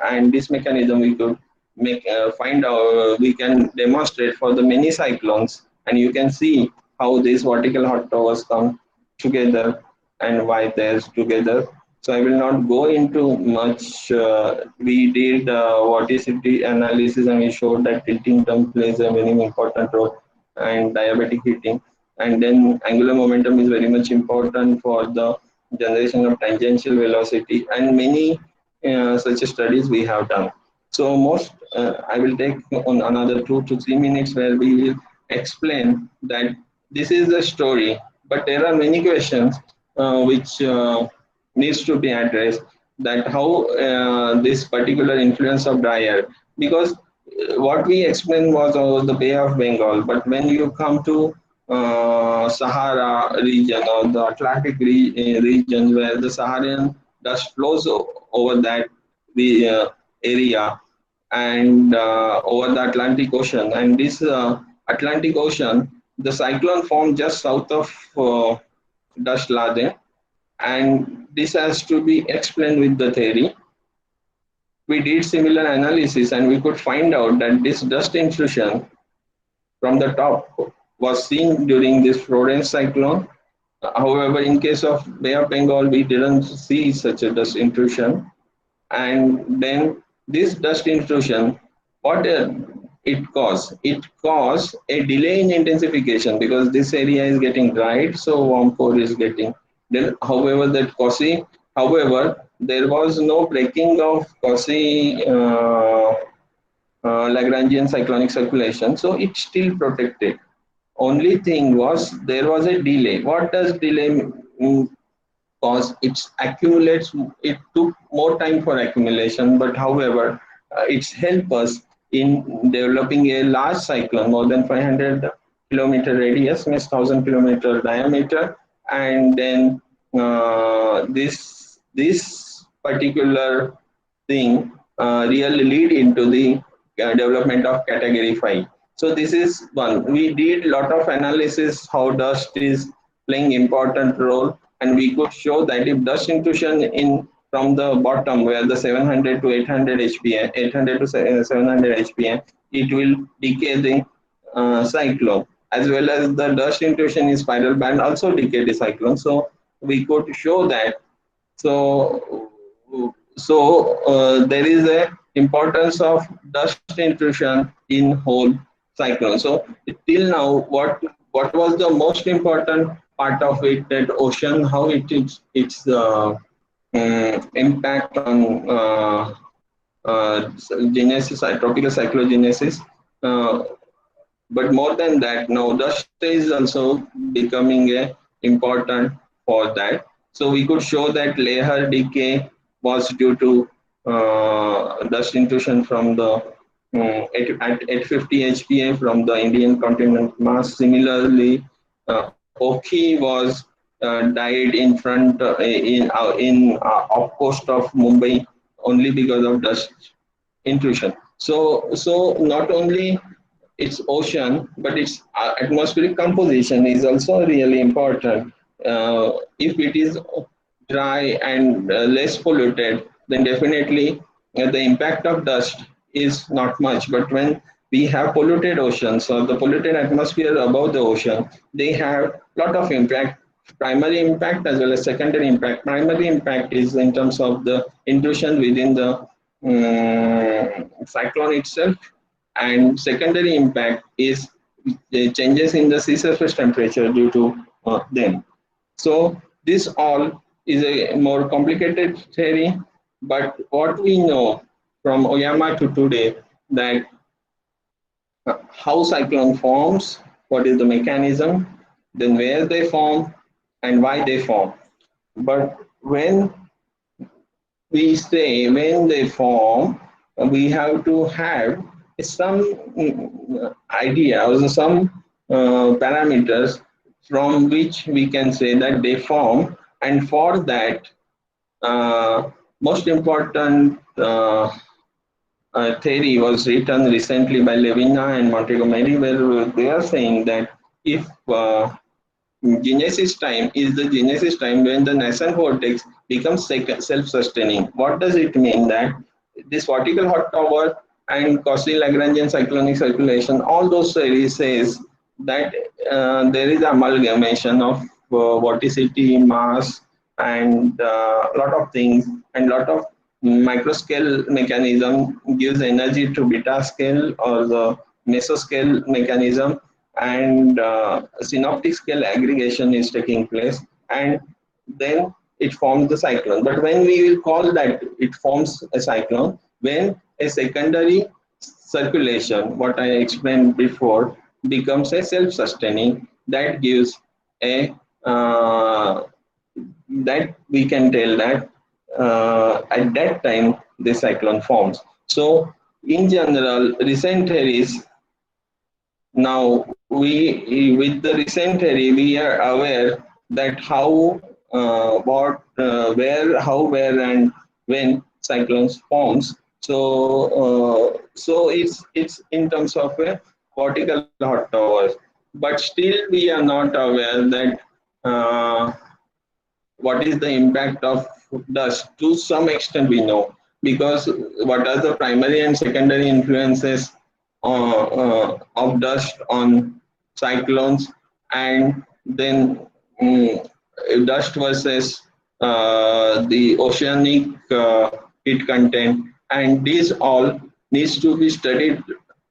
and this mechanism we could make find out, we can demonstrate for the many cyclones, and you can see how these vertical hot towers come together and why there's together. So I will not go into much. We did vorticity analysis, and we showed that tilting term plays a very important role, and diabatic heating. And then angular momentum is very much important for the generation of tangential velocity, and many such studies we have done. So most I will take on another 2 to 3 minutes where we will explain that this is a story, but there are many questions which needs to be addressed, that how this particular influence of dry air, because what we explained was over the Bay of Bengal, but when you come to Sahara region or the Atlantic region where the Saharan dust flows over that the area, and over the Atlantic Ocean, and this Atlantic Ocean, the cyclone formed just south of dust laden, and this has to be explained with the theory. We did similar analysis, and we could find out that this dust intrusion from the top was seen during this Florence cyclone. However, in case of Bay of Bengal, we didn't see such a dust intrusion. And then this dust intrusion, what it caused a delay in intensification, because this area is getting dried, so warm core is getting. Then however that Cauchy, however there was no breaking of Cauchy Lagrangian cyclonic circulation, so it still protected. Only thing was there was a delay. What does delay mean? Because it accumulates, it took more time for accumulation, but however it's helped us in developing a large cyclone, more than 500-kilometer radius, means 1,000-kilometer diameter, and then this particular thing really lead into the development of category 5. So this is one. We did lot of analysis how dust is playing important role, and we could show that if dust intrusion in from the bottom where the 700 to 800 HPA, 800 to 700 HPA, it will decay the cyclone, as well as the dust intrusion in spiral band also decay the cyclone. So we could show that. So there is a importance of dust intrusion in whole cyclone. So till now, what was the most important part of it, that ocean, how it is its impact on genesis, tropical cyclogenesis. Uh, but more than that, now dust is also becoming a important for that. So we could show that layer decay was due to dust intrusion from the at 850 HPA from the Indian continent mass. Similarly, Oki was died in front in off coast of Mumbai only because of dust intrusion. So not only its ocean, but its atmospheric composition is also really important. If it is dry and less polluted, then definitely the impact of dust is not much. But when we have polluted oceans or the polluted atmosphere above the ocean, they have lot of impact, primary impact as well as secondary impact. Primary impact is in terms of the intrusion within the cyclone itself, and secondary impact is the changes in the sea surface temperature due to them. So this all is a more complicated theory, but what we know from Oyama to today, that how cyclone forms, what is the mechanism, then where they form and why they form. But when we say when they form, we have to have some idea or some parameters from which we can say that they form, and for that most important theory was written recently by Levina and Montgomery, where they are saying that if Genesis time is the Genesis time when the nascent vortex becomes self-sustaining. What does it mean? That this vertical hot tower and Cauchy-Lagrangian cyclonic circulation, all those theories says that there is amalgamation of vorticity, mass, and a lot of things, and lot of microscale mechanism gives energy to beta scale or the mesoscale mechanism, and synoptic scale aggregation is taking place, and then it forms the cyclone. But when we will call that it forms a cyclone, when a secondary circulation, what I explained before, becomes a self-sustaining, that gives a that we can tell that at that time the cyclone forms. So in general, recent theories, now we with the recent theory we are aware that how what where how where and when cyclones forms. So it's in terms of a vertical hot towers, but still we are not aware that uh, what is the impact of dust. To some extent we know, because what are the primary and secondary influences of dust on cyclones, and then dust versus the oceanic heat content, and these all needs to be studied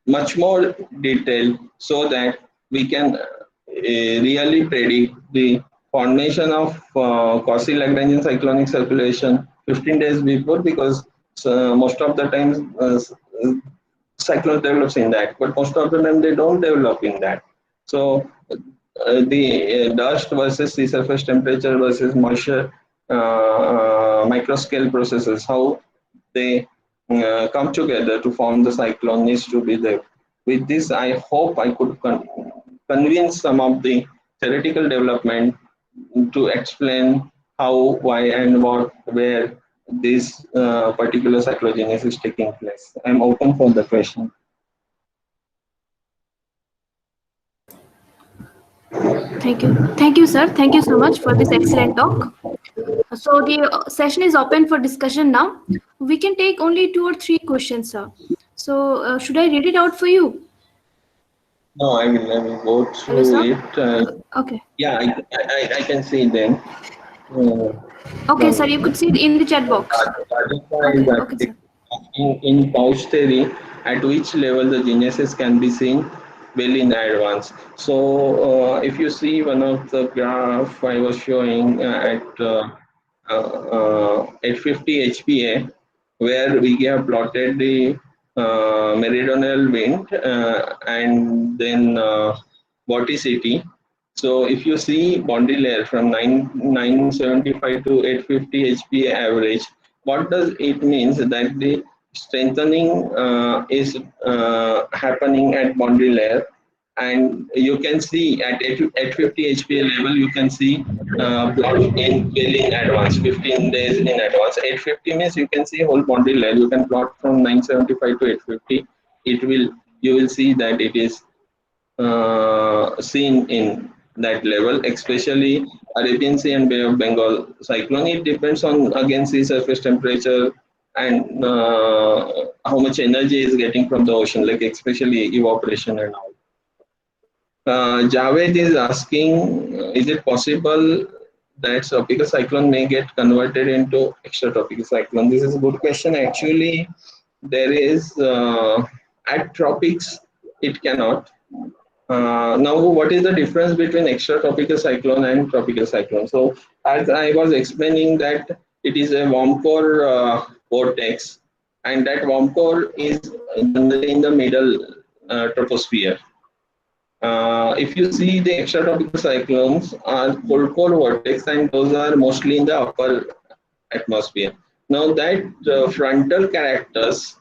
much more detailed so that we can really predict the formation of Cauchy-Lagrangian cyclonic circulation 15 days before, because most of the times cyclones develops in that, but most of the time they don't develop in that. So the dust versus sea surface temperature versus moisture, microscale processes, how they come together to form the cyclone needs to be there. With this, I hope I could convince some of the theoretical development to explain how, why, and what, where this particular cyclogenesis is taking place. I'm open for the question. Thank you, sir. Thank you so much for this excellent talk. So the session is open for discussion now. We can take only 2 or 3 questions, sir. So should I read it out for you? No, I will go Hello, through sir. it. Okay. Yeah, I can see them. Okay, sir. From You could see it in the chat box. Rajasthan is Okay. Okay, asking sir. in pouch theory, at which level the genesis can be seen well in advance. So if you see one of the graph I was showing at 50 HPA, where we have plotted the meridional wind and then vorticity. So if you see boundary layer from 975 to 850 HPA average, what does it means? That the strengthening is happening at boundary layer, and you can see at 50 HPA level, you can see plot in well in advance, 15 days in advance. 850 means you can see whole boundary layer. You can plot from 975 to 850. It will, you will see that it is seen in that level, especially Arabian Sea and Bay of Bengal cyclone. It depends on again sea surface temperature and how much energy is getting from the ocean, like especially evaporation and all. Javed is asking, is it possible that tropical cyclone may get converted into extratropical cyclone? This is a good question. Actually, there is at tropics it cannot. Now, what is the difference between extratropical cyclone and tropical cyclone? So, as I was explaining that it is a warm core vortex, and that warm core is generally in the middle troposphere. If you see the extratropical cyclones are cold core vortex, and those are mostly in the upper atmosphere. Now, that frontal characters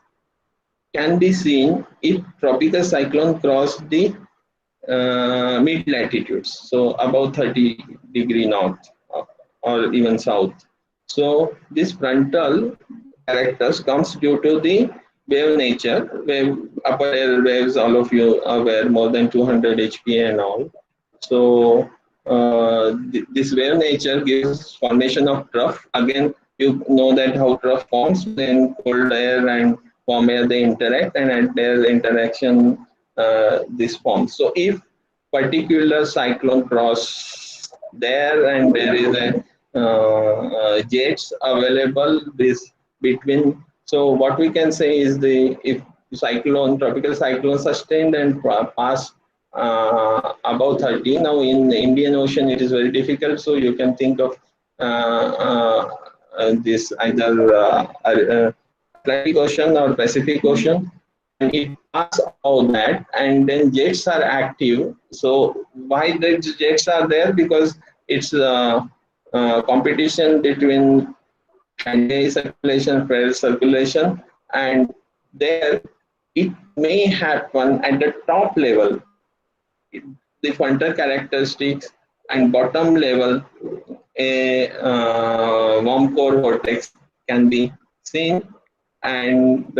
can be seen if tropical cyclone cross the mid latitudes, so above 30° north or even south. So this frontal characters comes due to the wave nature, wave upper air waves, all of you are aware, more than 200 HPA and all. So this wave nature gives formation of trough. Again, you know that how trough forms when cold air and warm air they interact, and at their interaction this forms. So if particular cyclone cross there and there is a jets available this between, so what we can say is the if tropical cyclone sustained and pass above 30. Now in the Indian Ocean it is very difficult, so you can think of this either Atlantic Ocean or Pacific Ocean, and it passes all that, and then jets are active. So why the jets are there? Because it's competition between anti-circulation, fair circulation, and there it may happen at the top level. The frontal characteristics and bottom level, a warm core vortex can be seen, and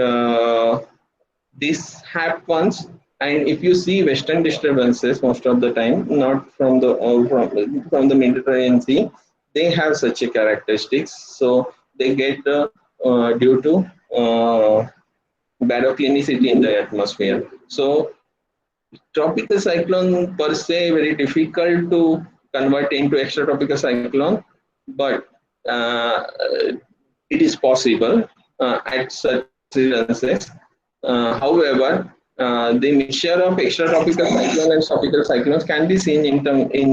this happens. And if you see western disturbances, most of the time, not from the from the Mediterranean Sea, they have such a characteristics. So they get due to baroclinicity in the atmosphere. So tropical cyclone per se very difficult to convert into extratropical cyclone, but it is possible at such incidences. However, the mixture of extratropical cyclone and tropical cyclones can be seen in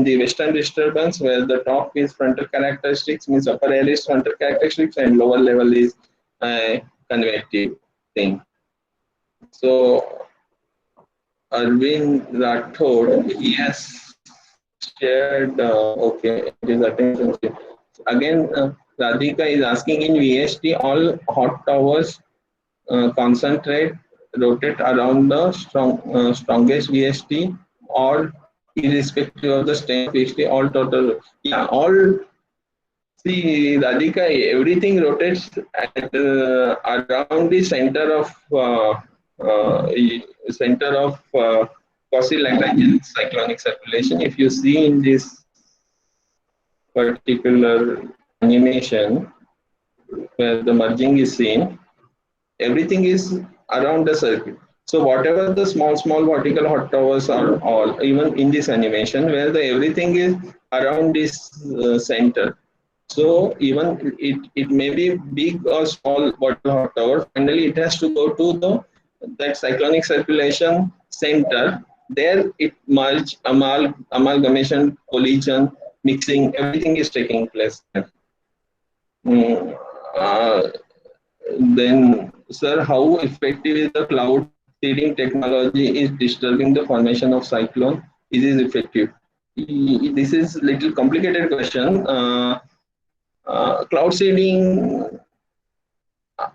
the western disturbance, where the top is frontal characteristics, means upper air is frontal characteristics, and lower level is convective thing. So Arvind Rathod, he has shared, okay, it is attention. Again, Radhika is asking, in VST, all hot towers concentrate, rotate around the strongest VST, or irrespective of the strength of VST, all total, yeah, all, see, Radhika, everything rotates at around the center of quasi-Lagrangian cyclonic circulation. If you see in this particular animation where the merging is seen, everything is around the circuit. So whatever the small vertical hot towers are all, even in this animation where the everything is around this center. So even it may be big or small vertical hot tower, finally it has to go to that cyclonic circulation center. There it merge, amalgamation, collision, mixing, everything is taking place. Then, sir, how effective is the cloud seeding technology is disturbing the formation of cyclone? Is it effective? This is little complicated question. Cloud seeding,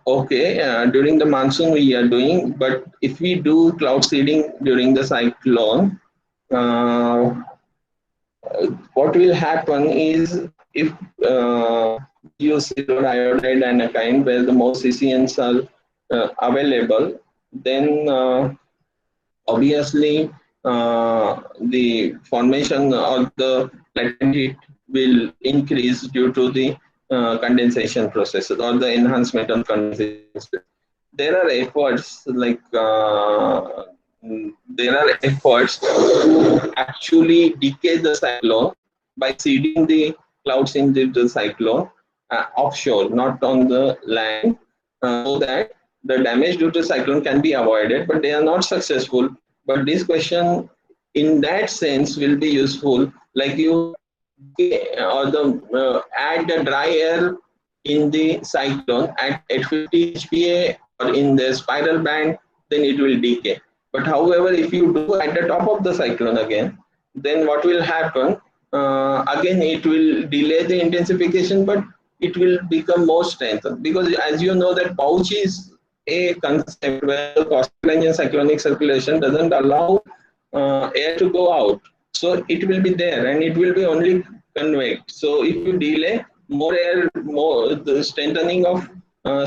okay, during the monsoon we are doing, but if we do cloud seeding during the cyclone, what will happen is if use silver iodide and a kind where the most CCNs are available, then obviously the formation or the latent heat will increase due to the condensation process or the enhancement of condensation. There are efforts like there are efforts to actually decay the cyclone by seeding the clouds into the cyclone offshore, not on the land, so that the damage due to cyclone can be avoided, but they are not successful. But this question in that sense will be useful. Like you or the add the dry air in the cyclone at 850 HPA or in the spiral band, then it will decay. But however, if you do at the top of the cyclone again, then what will happen? Again, it will delay the intensification, but it will become more strengthened, because as you know that pouch is a concept where the coastal and cyclonic circulation doesn't allow air to go out. So it will be there and it will be only conveyed. So if you delay, more air, more the strengthening of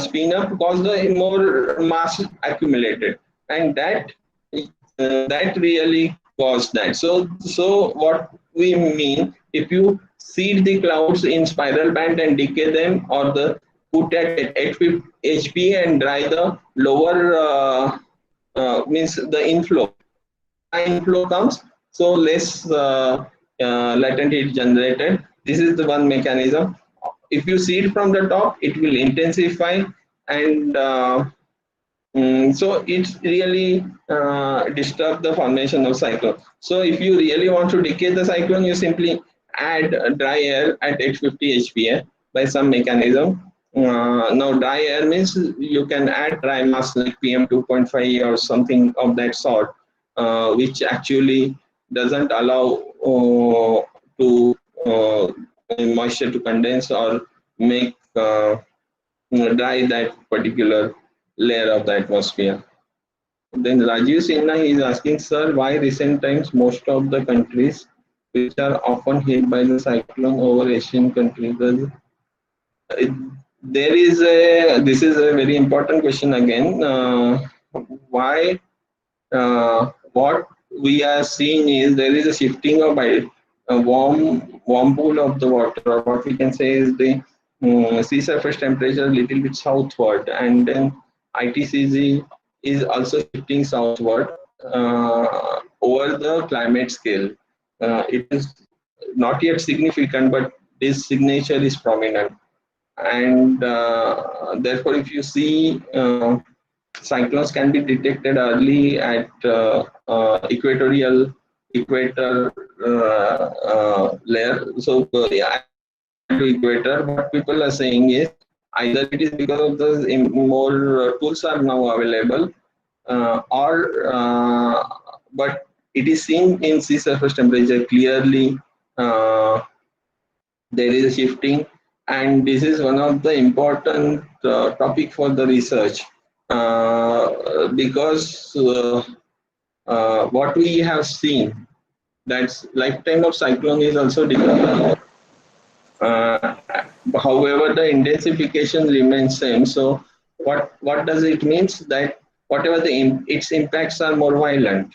spin up cause the more mass accumulated, and that really caused that. So what we mean, if you seed the clouds in spiral band and decay them, or the put at 850 HP and dry the lower means the inflow. So high inflow comes, so less latent heat generated. This is the one mechanism. If you seed from the top, it will intensify, and so it really disturb the formation of cyclone. So if you really want to decay the cyclone, you simply add dry air at 850 HPA by some mechanism. Now dry air means you can add dry mass like PM 2.5 or something of that sort, which actually doesn't allow to moisture to condense or make dry that particular layer of the atmosphere. Then Rajiv Sinha is asking, sir, why recent times most of the countries which are often hit by the cyclone over Asian countries? It, there is a, this is a very important question again. Why? What we are seeing is there is a shifting of a warm pool of the water, or what we can say is the sea surface temperature a little bit southward, and then ITCZ is also shifting southward over the climate scale. It is not yet significant, but this signature is prominent, and therefore, if you see cyclones can be detected early at equator layer. So yeah, to equator, what people are saying is either it is because of the more tools are now available, or but it is seen in sea surface temperature clearly. There is a shifting, and this is one of the important topic for the research, because what we have seen, that lifetime of cyclone is also different. Uh, However, the intensification remains same. So what does it means? That whatever its impacts are more violent.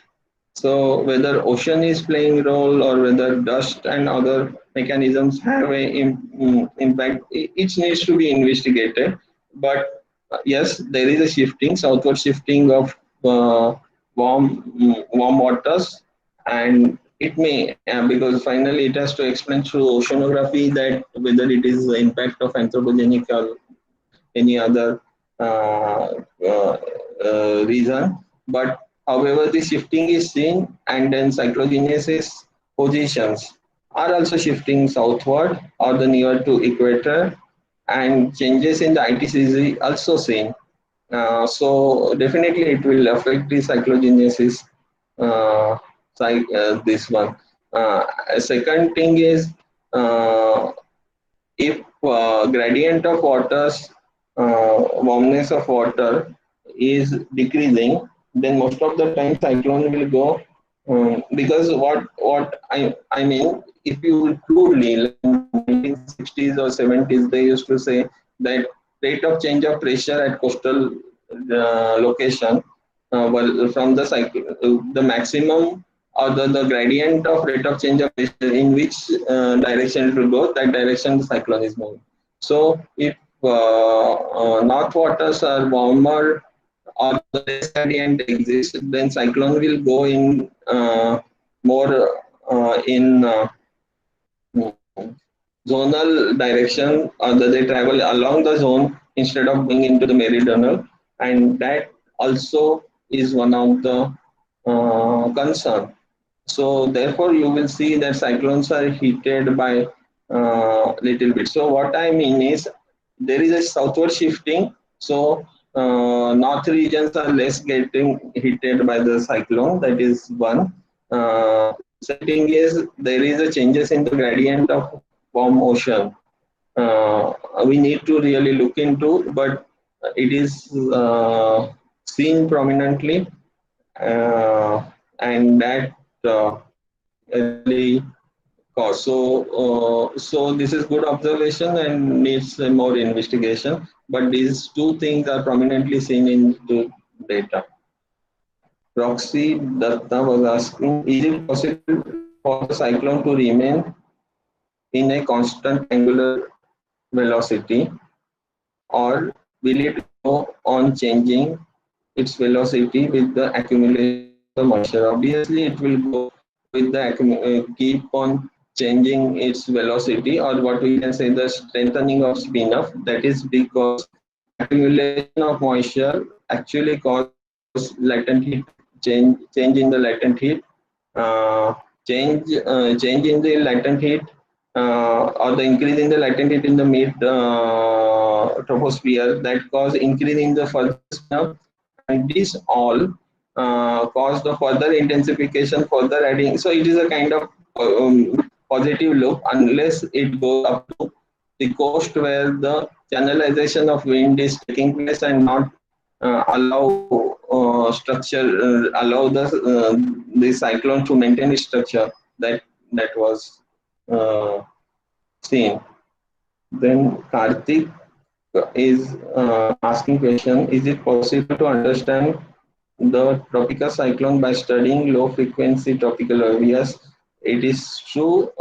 So whether ocean is playing role, or whether dust and other mechanisms have a impact, it needs to be investigated. But yes, there is a shifting, southward shifting of warm waters, and it may, because finally it has to explain through oceanography that whether it is the impact of anthropogenic or any other reason. But however, the shifting is seen, and then cyclogenesis positions are also shifting southward or the near to equator, and changes in the ITCZ also seen. So definitely it will affect the cyclogenesis. Uh, this one. A second thing is, if gradient of waters, warmness of water is decreasing, then most of the time cyclone will go, because what I mean, if you crudely, like in 1960s or 70s, they used to say that rate of change of pressure at coastal location, well, from the cycle, the maximum, or the gradient of rate of change of pressure in which direction it will go, that direction the cyclone is moving. So if north waters are warmer or the less gradient exists, then cyclone will go in more in zonal direction, or they travel along the zone instead of going into the meridional, and that also is one of the concern. So therefore, you will see that cyclones are heated by little bit. So what I mean is there is a southward shifting. So north regions are less getting heated by the cyclone. That is one. Second thing is there is a changes in the gradient of warm ocean. We need to really look into, but it is seen prominently, and that really cause. So this is good observation and needs more investigation. But these two things are prominently seen in the data. Roxy Datta was asking, is it possible for the cyclone to remain in a constant angular velocity, or will it go on changing its velocity with the accumulation of the moisture? Obviously, it will go with the keep on changing its velocity, or what we can say the strengthening of spin up. That is because accumulation of moisture actually causes latent heat change in the latent heat, uh, change in the latent heat, or the increase in the latent heat in the mid troposphere that cause increase in the further spin up, and this all cause the further intensification, further adding. So it is a kind of positive loop unless it goes up to the coast where the channelization of wind is taking place and not allow structure, allow the cyclone to maintain its structure that was uh, seen. Then Karthik is asking question: is it possible to understand the tropical cyclone by studying low frequency tropical areas? It is true.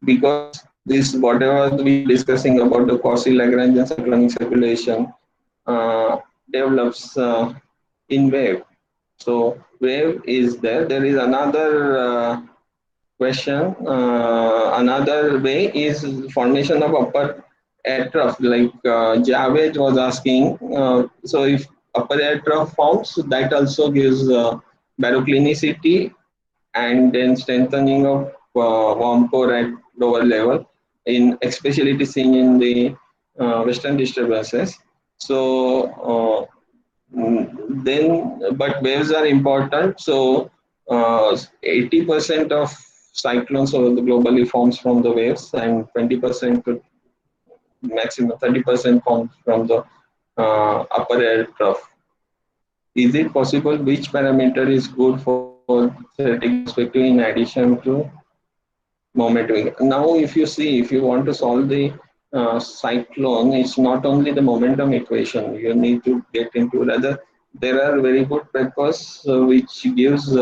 Because this whatever we are discussing about the quasi-Lagrangian cyclonic circulation develops in wave. So wave is there. There is another question. Another way is formation of upper air trough. Like Javed was asking. So if upper air trough forms, that also gives baroclinicity and then strengthening of warm core at lower level. In especially it is seen in the western disturbances. So then, but waves are important. So 80% of cyclones over the globally forms from the waves, and 20% to maximum 30% forms from the upper air trough. Is it possible which parameter is good for theoretical perspective in addition to momentum? Now, if you see, if you want to solve the cyclone, it's not only the momentum equation. You need to get into rather. There are very good papers which gives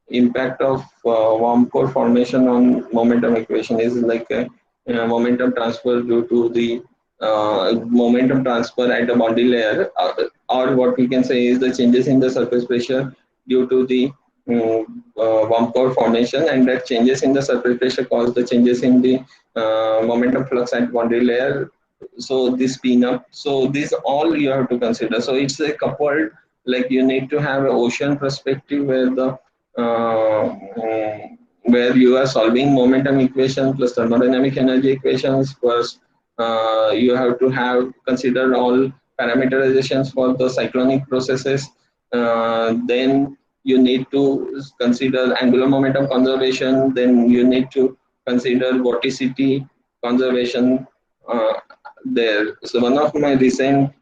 impact of warm core formation on momentum equation is like a momentum transfer due to the momentum transfer at the boundary layer, or what we can say is the changes in the surface pressure due to the warm core formation, and that changes in the surface pressure cause the changes in the momentum flux at boundary layer. So this spin up, so this all you have to consider. So it's a coupled, like you need to have an ocean perspective where the where you are solving momentum equation plus thermodynamic energy equations. First you have to have consider all parameterizations for the cyclonic processes. Then you need to consider angular momentum conservation. Then you need to consider vorticity conservation there. So one of my recent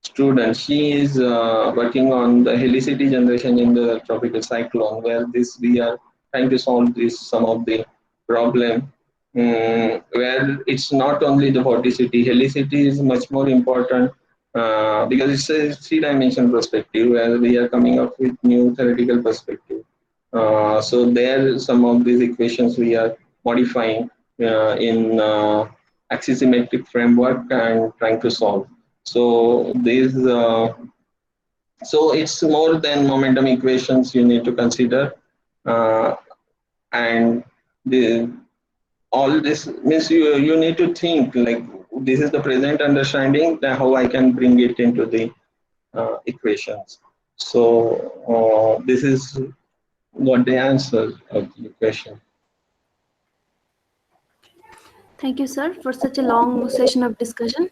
student, she is working on the helicity generation in the tropical cyclone, where this we are trying to solve this some of the problem, where it's not only the vorticity. Helicity is much more important because it's a three-dimensional perspective where we are coming up with new theoretical perspective. So there, some of these equations we are modifying in axisymmetric framework and trying to solve. So these, so it's more than momentum equations you need to consider, uh, and the all this means you need to think like this is the present understanding that how I can bring it into the equations. So this is what the answer of the question. Thank you, sir, for such a long session of discussion.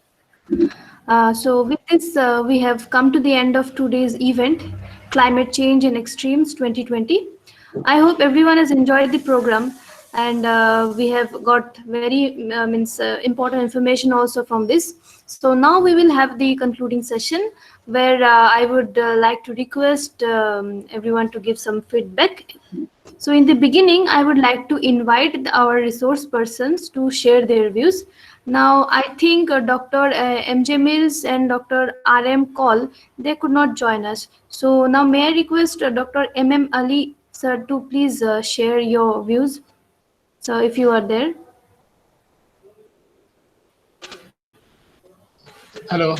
So with this, we have come to the end of today's event, Climate Change and Extremes 2020. I hope everyone has enjoyed the program, and we have got very important information also from this. So now we will have the concluding session, where I would like to request everyone to give some feedback. So in the beginning, I would like to invite our resource persons to share their views. Now, I think Dr. MJ Mills and Dr. RM Call, they could not join us. So now may I request Dr. MM Ali, sir, to please share your views. So if you are there. Hello.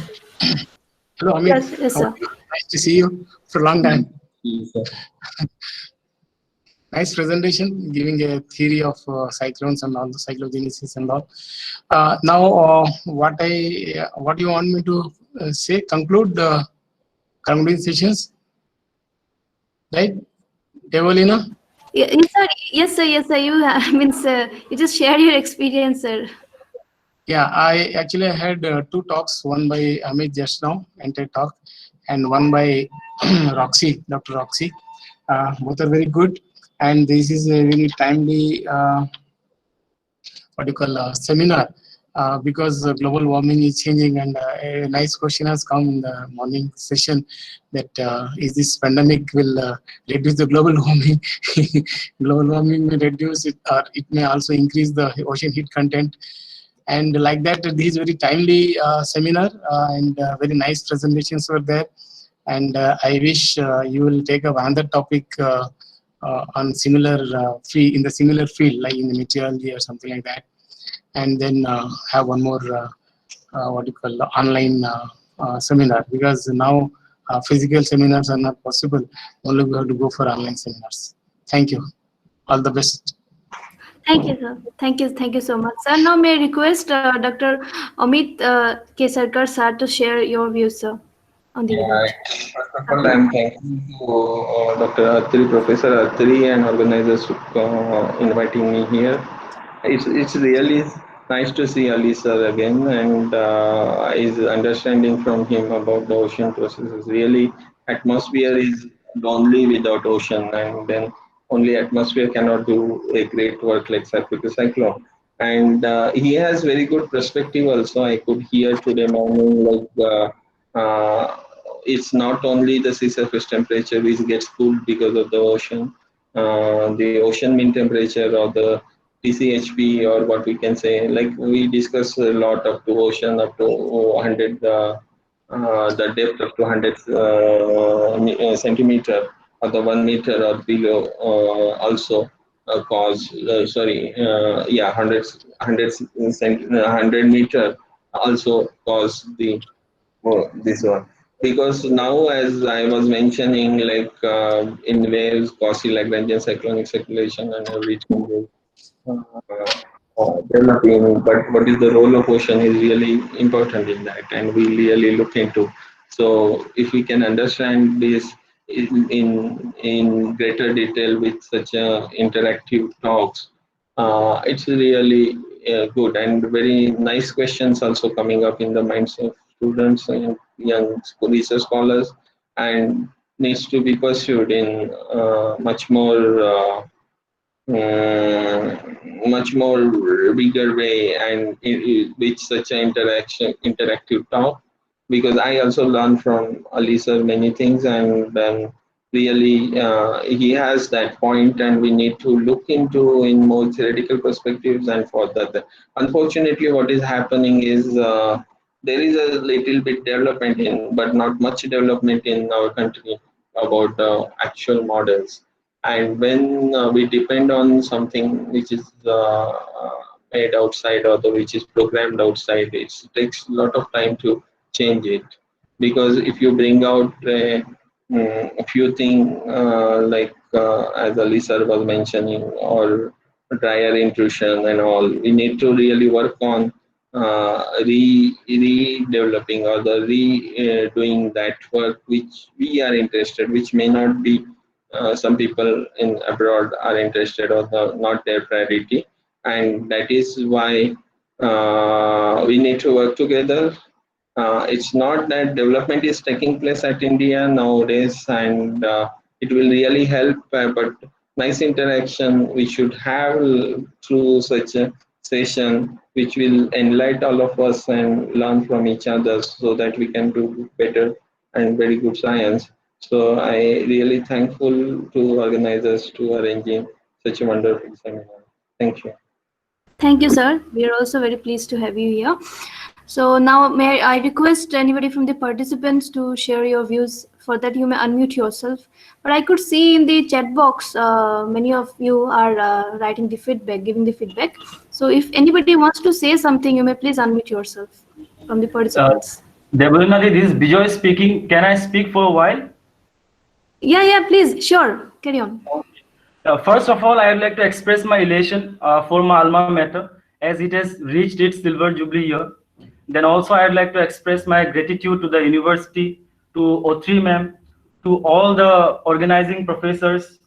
Hello, Amit. Yes, yes, How sir. are you? Nice to see you for a long time. Nice presentation, giving a theory of cyclones and all the cyclogenesis and all. Now, what do you want me to say? Conclude the concluding sessions, right, Evelina? Yes, sir. Yes, sir. Yes, sir. You means you just share your experience, sir. Yeah, I actually had two talks, one by Amit just now, entire talk, and one by Roxy, Dr. Roxy. Both are very good, and this is a very timely what do you call seminar because global warming is changing, and a nice question has come in the morning session that is this pandemic will reduce the global warming. Global warming may reduce it, or it may also increase the ocean heat content. And like that, this is very timely seminar, and very nice presentations were there. And I wish you will take up another topic on similar field, in the similar field, like in the meteorology or something like that. And then have one more what you call online seminar, because now physical seminars are not possible. Only we have to go for online seminars. Thank you. All the best. Thank you, sir. Thank you so much, sir. Now may I request Dr. Amit Kesarkar, sir, to share your views, sir, on the Yeah, event. first of all, I'm thanking to Dr. Atri, Professor Atri, and organizers for inviting me here. It's really nice to see Ali sir again, and his understanding from him about the ocean process is really, atmosphere is lonely without ocean, and then only atmosphere cannot do a great work like Cyclone Cyclone. And he has very good perspective also. I could hear today morning like. It's not only the sea surface temperature which gets cooled because of the ocean. The ocean mean temperature or the TCHP, or what we can say, like we discuss a lot up to ocean up to 100, the depth up to 100 centimeter, or the 1 meter or below, also cause, yeah, 100 meter also cause the this one. Because now, as I was mentioning, like in waves, quasi-Lagrangian cyclonic circulation and everything is developing, but what is the role of ocean is really important in that, and we really look into. So, if we can understand this in greater detail with such interactive talks, it's really good, and very nice questions also coming up in the minds of students and young research scholars, and needs to be pursued in much more. Much more bigger way, and with such an interactive talk, because I also learned from Ali sir many things, and really he has that point, and we need to look into in more theoretical perspectives. And for that, unfortunately, what is happening is there is a little bit development in, but not much development in our country about actual models. And when we depend on something which is made outside, or the which is programmed outside, it takes a lot of time to change it. Because if you bring out a few things like as Alisa was mentioning, or dryer intrusion and all, we need to really work on redeveloping or the doing that work which we are interested, which may not be some people in abroad are interested or not their priority, and that is why we need to work together. It's not that development is taking place at India nowadays, and it will really help. But nice interaction we should have through such a session, which will enlighten all of us and learn from each other, so that we can do better and very good science. So I really thankful to organizers to arranging such a wonderful seminar. Thank you. Thank you, sir. We are also very pleased to have you here. So now may I request anybody from the participants to share your views. For that, you may unmute yourself. But I could see in the chat box, many of you are writing the feedback, giving the feedback. So if anybody wants to say something, you may please unmute yourself from the participants. Debolina, this is Bijoy speaking. Can I speak for a while? Yeah, please. Sure. Carry on. First of all, I would like to express my elation for my alma mater as it has reached its silver jubilee year. Then also I would like to express my gratitude to the university, to O3 ma'am, to all the organizing professors,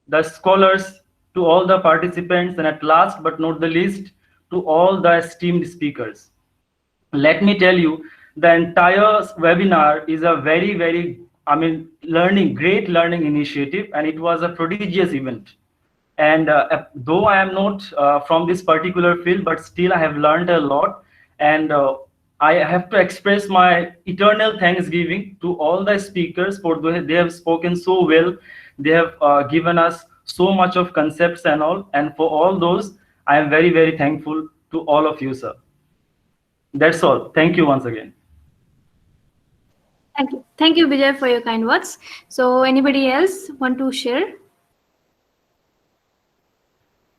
the scholars, to all the participants, and at last but not the least, to all the esteemed speakers. Let me tell you, the entire webinar is a very, great learning initiative, and it was a prodigious event. And though I am not from this particular field, but still I have learned a lot. And I have to express my eternal thanksgiving to all the speakers for they have spoken so well. They have given us so much of concepts and all. And for all those, I am very, very thankful to all of you, sir. That's all. Thank you once again. Thank you, Vijay, for your kind words. So anybody else want to share?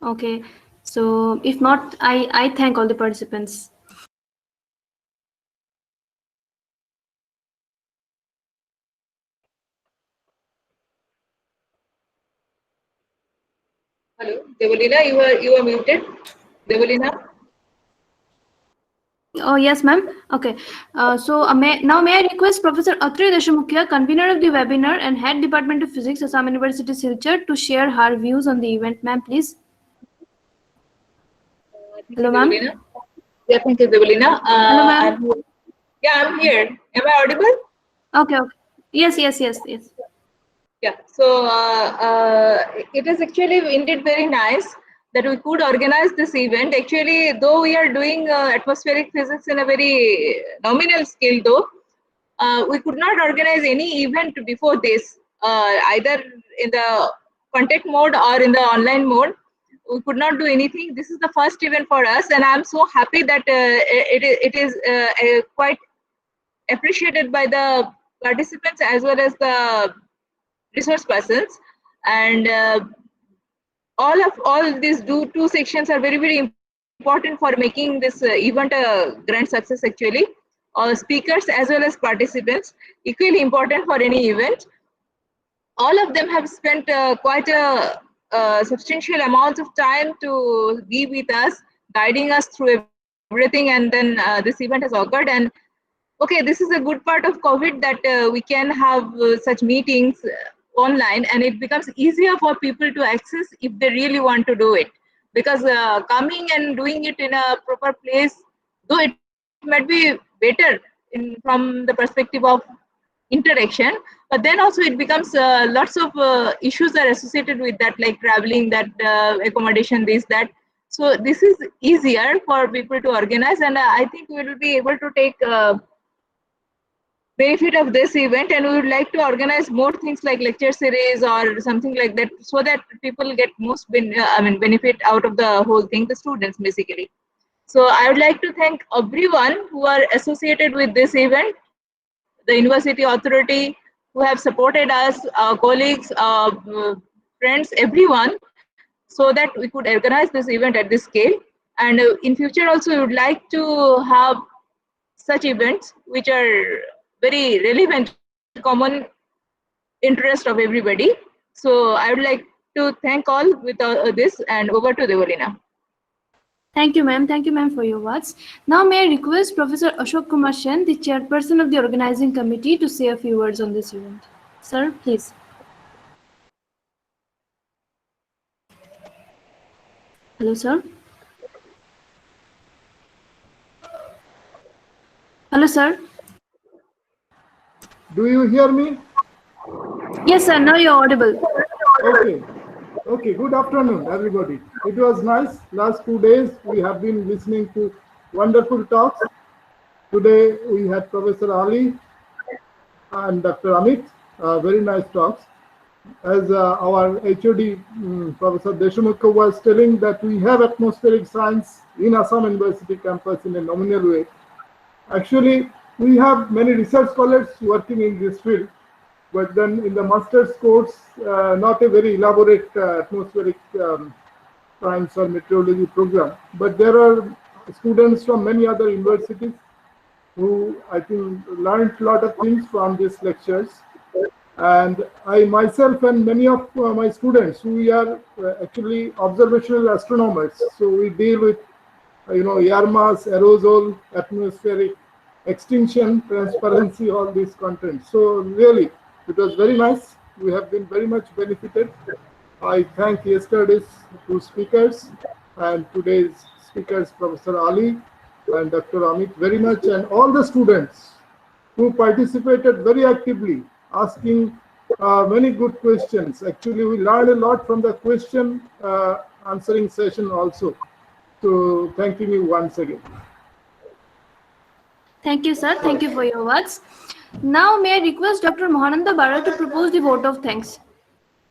Okay, so if not, I thank all the participants. Hello, Debolina, you are muted. Debolina. Oh, yes, ma'am. Okay. Now may I request Professor Atri Deshamukhya, convener of the webinar and head Department of Physics, Assam University, Silchar, to share her views on the event, ma'am, please. Hello, ma'am. Yeah, thank you, Debolina. Hello, ma'am. I'm here. Am I audible? Okay. Yes. Yeah. So it is actually indeed very nice that we could organize this event. Actually, though we are doing atmospheric physics in a very nominal scale, though, we could not organize any event before this, either in the contact mode or in the online mode. We could not do anything. This is the first event for us, and I'm so happy that it is quite appreciated by the participants as well as the resource persons. And all these two sections are very, very important for making this event a grand success. Actually, speakers as well as participants, equally important for any event. All of them have spent quite a substantial amount of time to be with us, guiding us through everything, and then this event has occurred. And okay, this is a good part of COVID, that we can have such meetings online, and it becomes easier for people to access if they really want to do it. Because coming and doing it in a proper place, though it might be better from the perspective of interaction, but then also it becomes lots of issues are associated with that, like traveling, that accommodation, this, that. So this is easier for people to organize, and I think we will be able to take benefit of this event, and we would like to organize more things like lecture series or something like that, so that people get most benefit out of the whole thing, the students basically. So I would like to thank everyone who are associated with this event, the university authority who have supported us, our colleagues, friends, everyone, so that we could organize this event at this scale. And in future also we would like to have such events which are very relevant, common interest of everybody. So I would like to thank all with this, and over to Debolina. Thank you, ma'am. Thank you, ma'am, for your words. Now, may I request Professor Ashok Kumar Sen, the chairperson of the organizing committee, to say a few words on this event. Sir, please. Hello, sir. Hello, sir. Do you hear me? Yes, sir. Now you're audible. Okay. Okay. Good afternoon, everybody. It was nice. Last 2 days we have been listening to wonderful talks. Today we had Professor Ali and Dr. Amit. Very nice talks. As our HOD, Professor Deshmukh was telling that we have atmospheric science in Assam University campus in a nominal way. Actually, we have many research scholars working in this field, but then in the master's course, not a very elaborate atmospheric science or meteorology program. But there are students from many other universities who I think learned a lot of things from these lectures. And I myself and many of my students, we are actually observational astronomers. So we deal with, air mass, aerosol, atmospheric extinction, transparency, all these contents. So really, it was very nice. We have been very much benefited. I thank yesterday's two speakers and today's speakers, Professor Ali and Dr. Amit, very much, and all the students who participated very actively, asking many good questions. Actually, we learned a lot from the question answering session also. So thanking you once again. Thank you, sir. Thank you for your words. Now, may I request Dr. Mohananda Bara to propose the vote of thanks.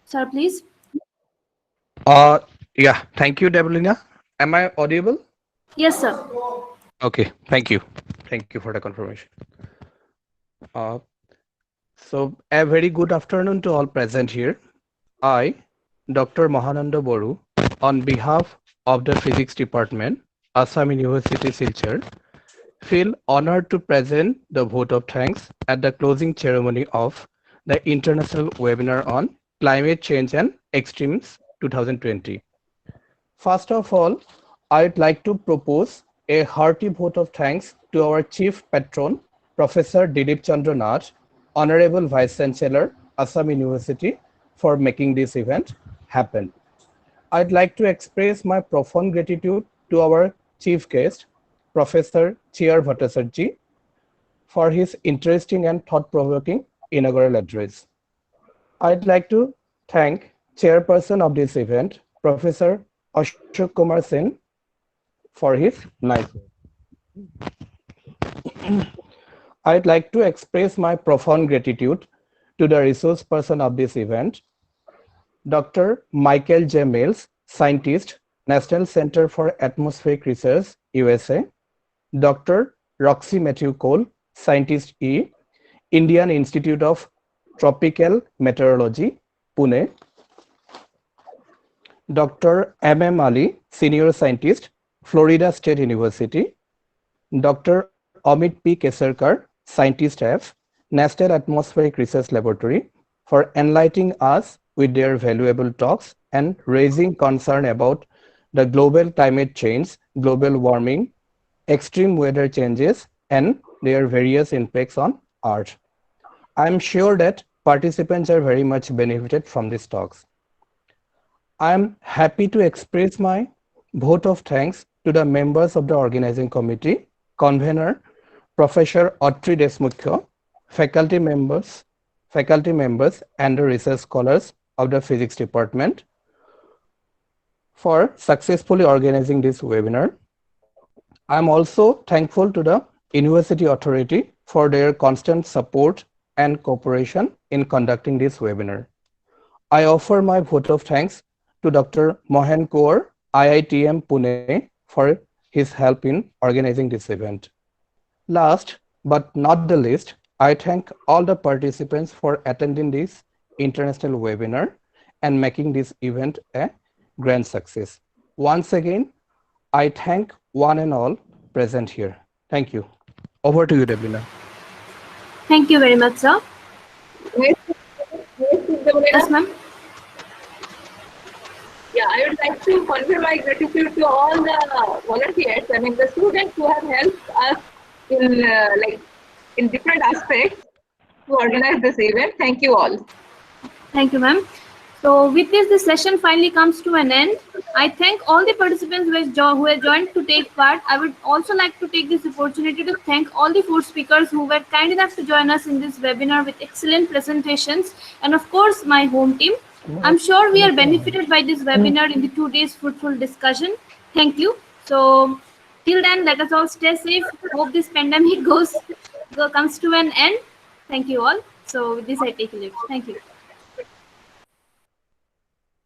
Sir, please. Yeah, thank you, Debolina. Am I audible? Yes, sir. Okay, thank you. Thank you for the confirmation. So a very good afternoon to all present here. I, Dr. Mahananda Boru, on behalf of the Physics Department, Assam University Silchar, feel honored to present the vote of thanks at the closing ceremony of the International Webinar on Climate Change and Extremes 2020. First of all, I'd like to propose a hearty vote of thanks to our Chief Patron, Professor Dilip Chandra Nath, Honorable Vice Chancellor, Assam University, for making this event happen. I'd like to express my profound gratitude to our chief guest, Professor Chiar Bhattacharjee, for his interesting and thought-provoking inaugural address. I'd like to thank chairperson of this event, Professor Ashok Kumar Sen, for his nice work. I'd like to express my profound gratitude to the resource person of this event, Dr. Michael J. Mills, scientist, National Center for Atmospheric Research, USA, Dr. Roxy Matthew Cole, scientist E, Indian Institute of Tropical Meteorology, Pune, Dr. M. Ali, senior scientist, Florida State University, Dr. Amit P. Kesarkar, scientist F, National Atmospheric Research Laboratory, for enlightening us with their valuable talks and raising concern about the global climate change, global warming, extreme weather changes, and their various impacts on Earth. I'm sure that participants are very much benefited from these talks. I'm happy to express my vote of thanks to the members of the organizing committee, convener, Professor Atri Deshmukh, faculty members, and the research scholars of the physics department for successfully organizing this webinar. I'm also thankful to the University Authority for their constant support and cooperation in conducting this webinar. I offer my vote of thanks to Dr. Mohan Kaur, IITM Pune, for his help in organizing this event. Last but not the least, I thank all the participants for attending this international webinar and making this event a grand success. Once again, I thank one and all present here. Thank you. Over to you, Deblina. Thank you very much, sir. Yes, ma'am. Yeah, I would like to convey my gratitude to all the volunteers. I mean, the students who have helped us in in different aspects to organize this event. Thank you all. Thank you, ma'am. So with this session finally comes to an end. I thank all the participants who have joined to take part. I would also like to take this opportunity to thank all the 4 speakers who were kind enough to join us in this webinar with excellent presentations, and of course my home team. I'm sure we are benefited by this webinar in the 2 days fruitful discussion. Thank you. So till then, let us all stay safe. Hope this pandemic comes to an end. Thank you all. So with this, I take a leave. Thank you.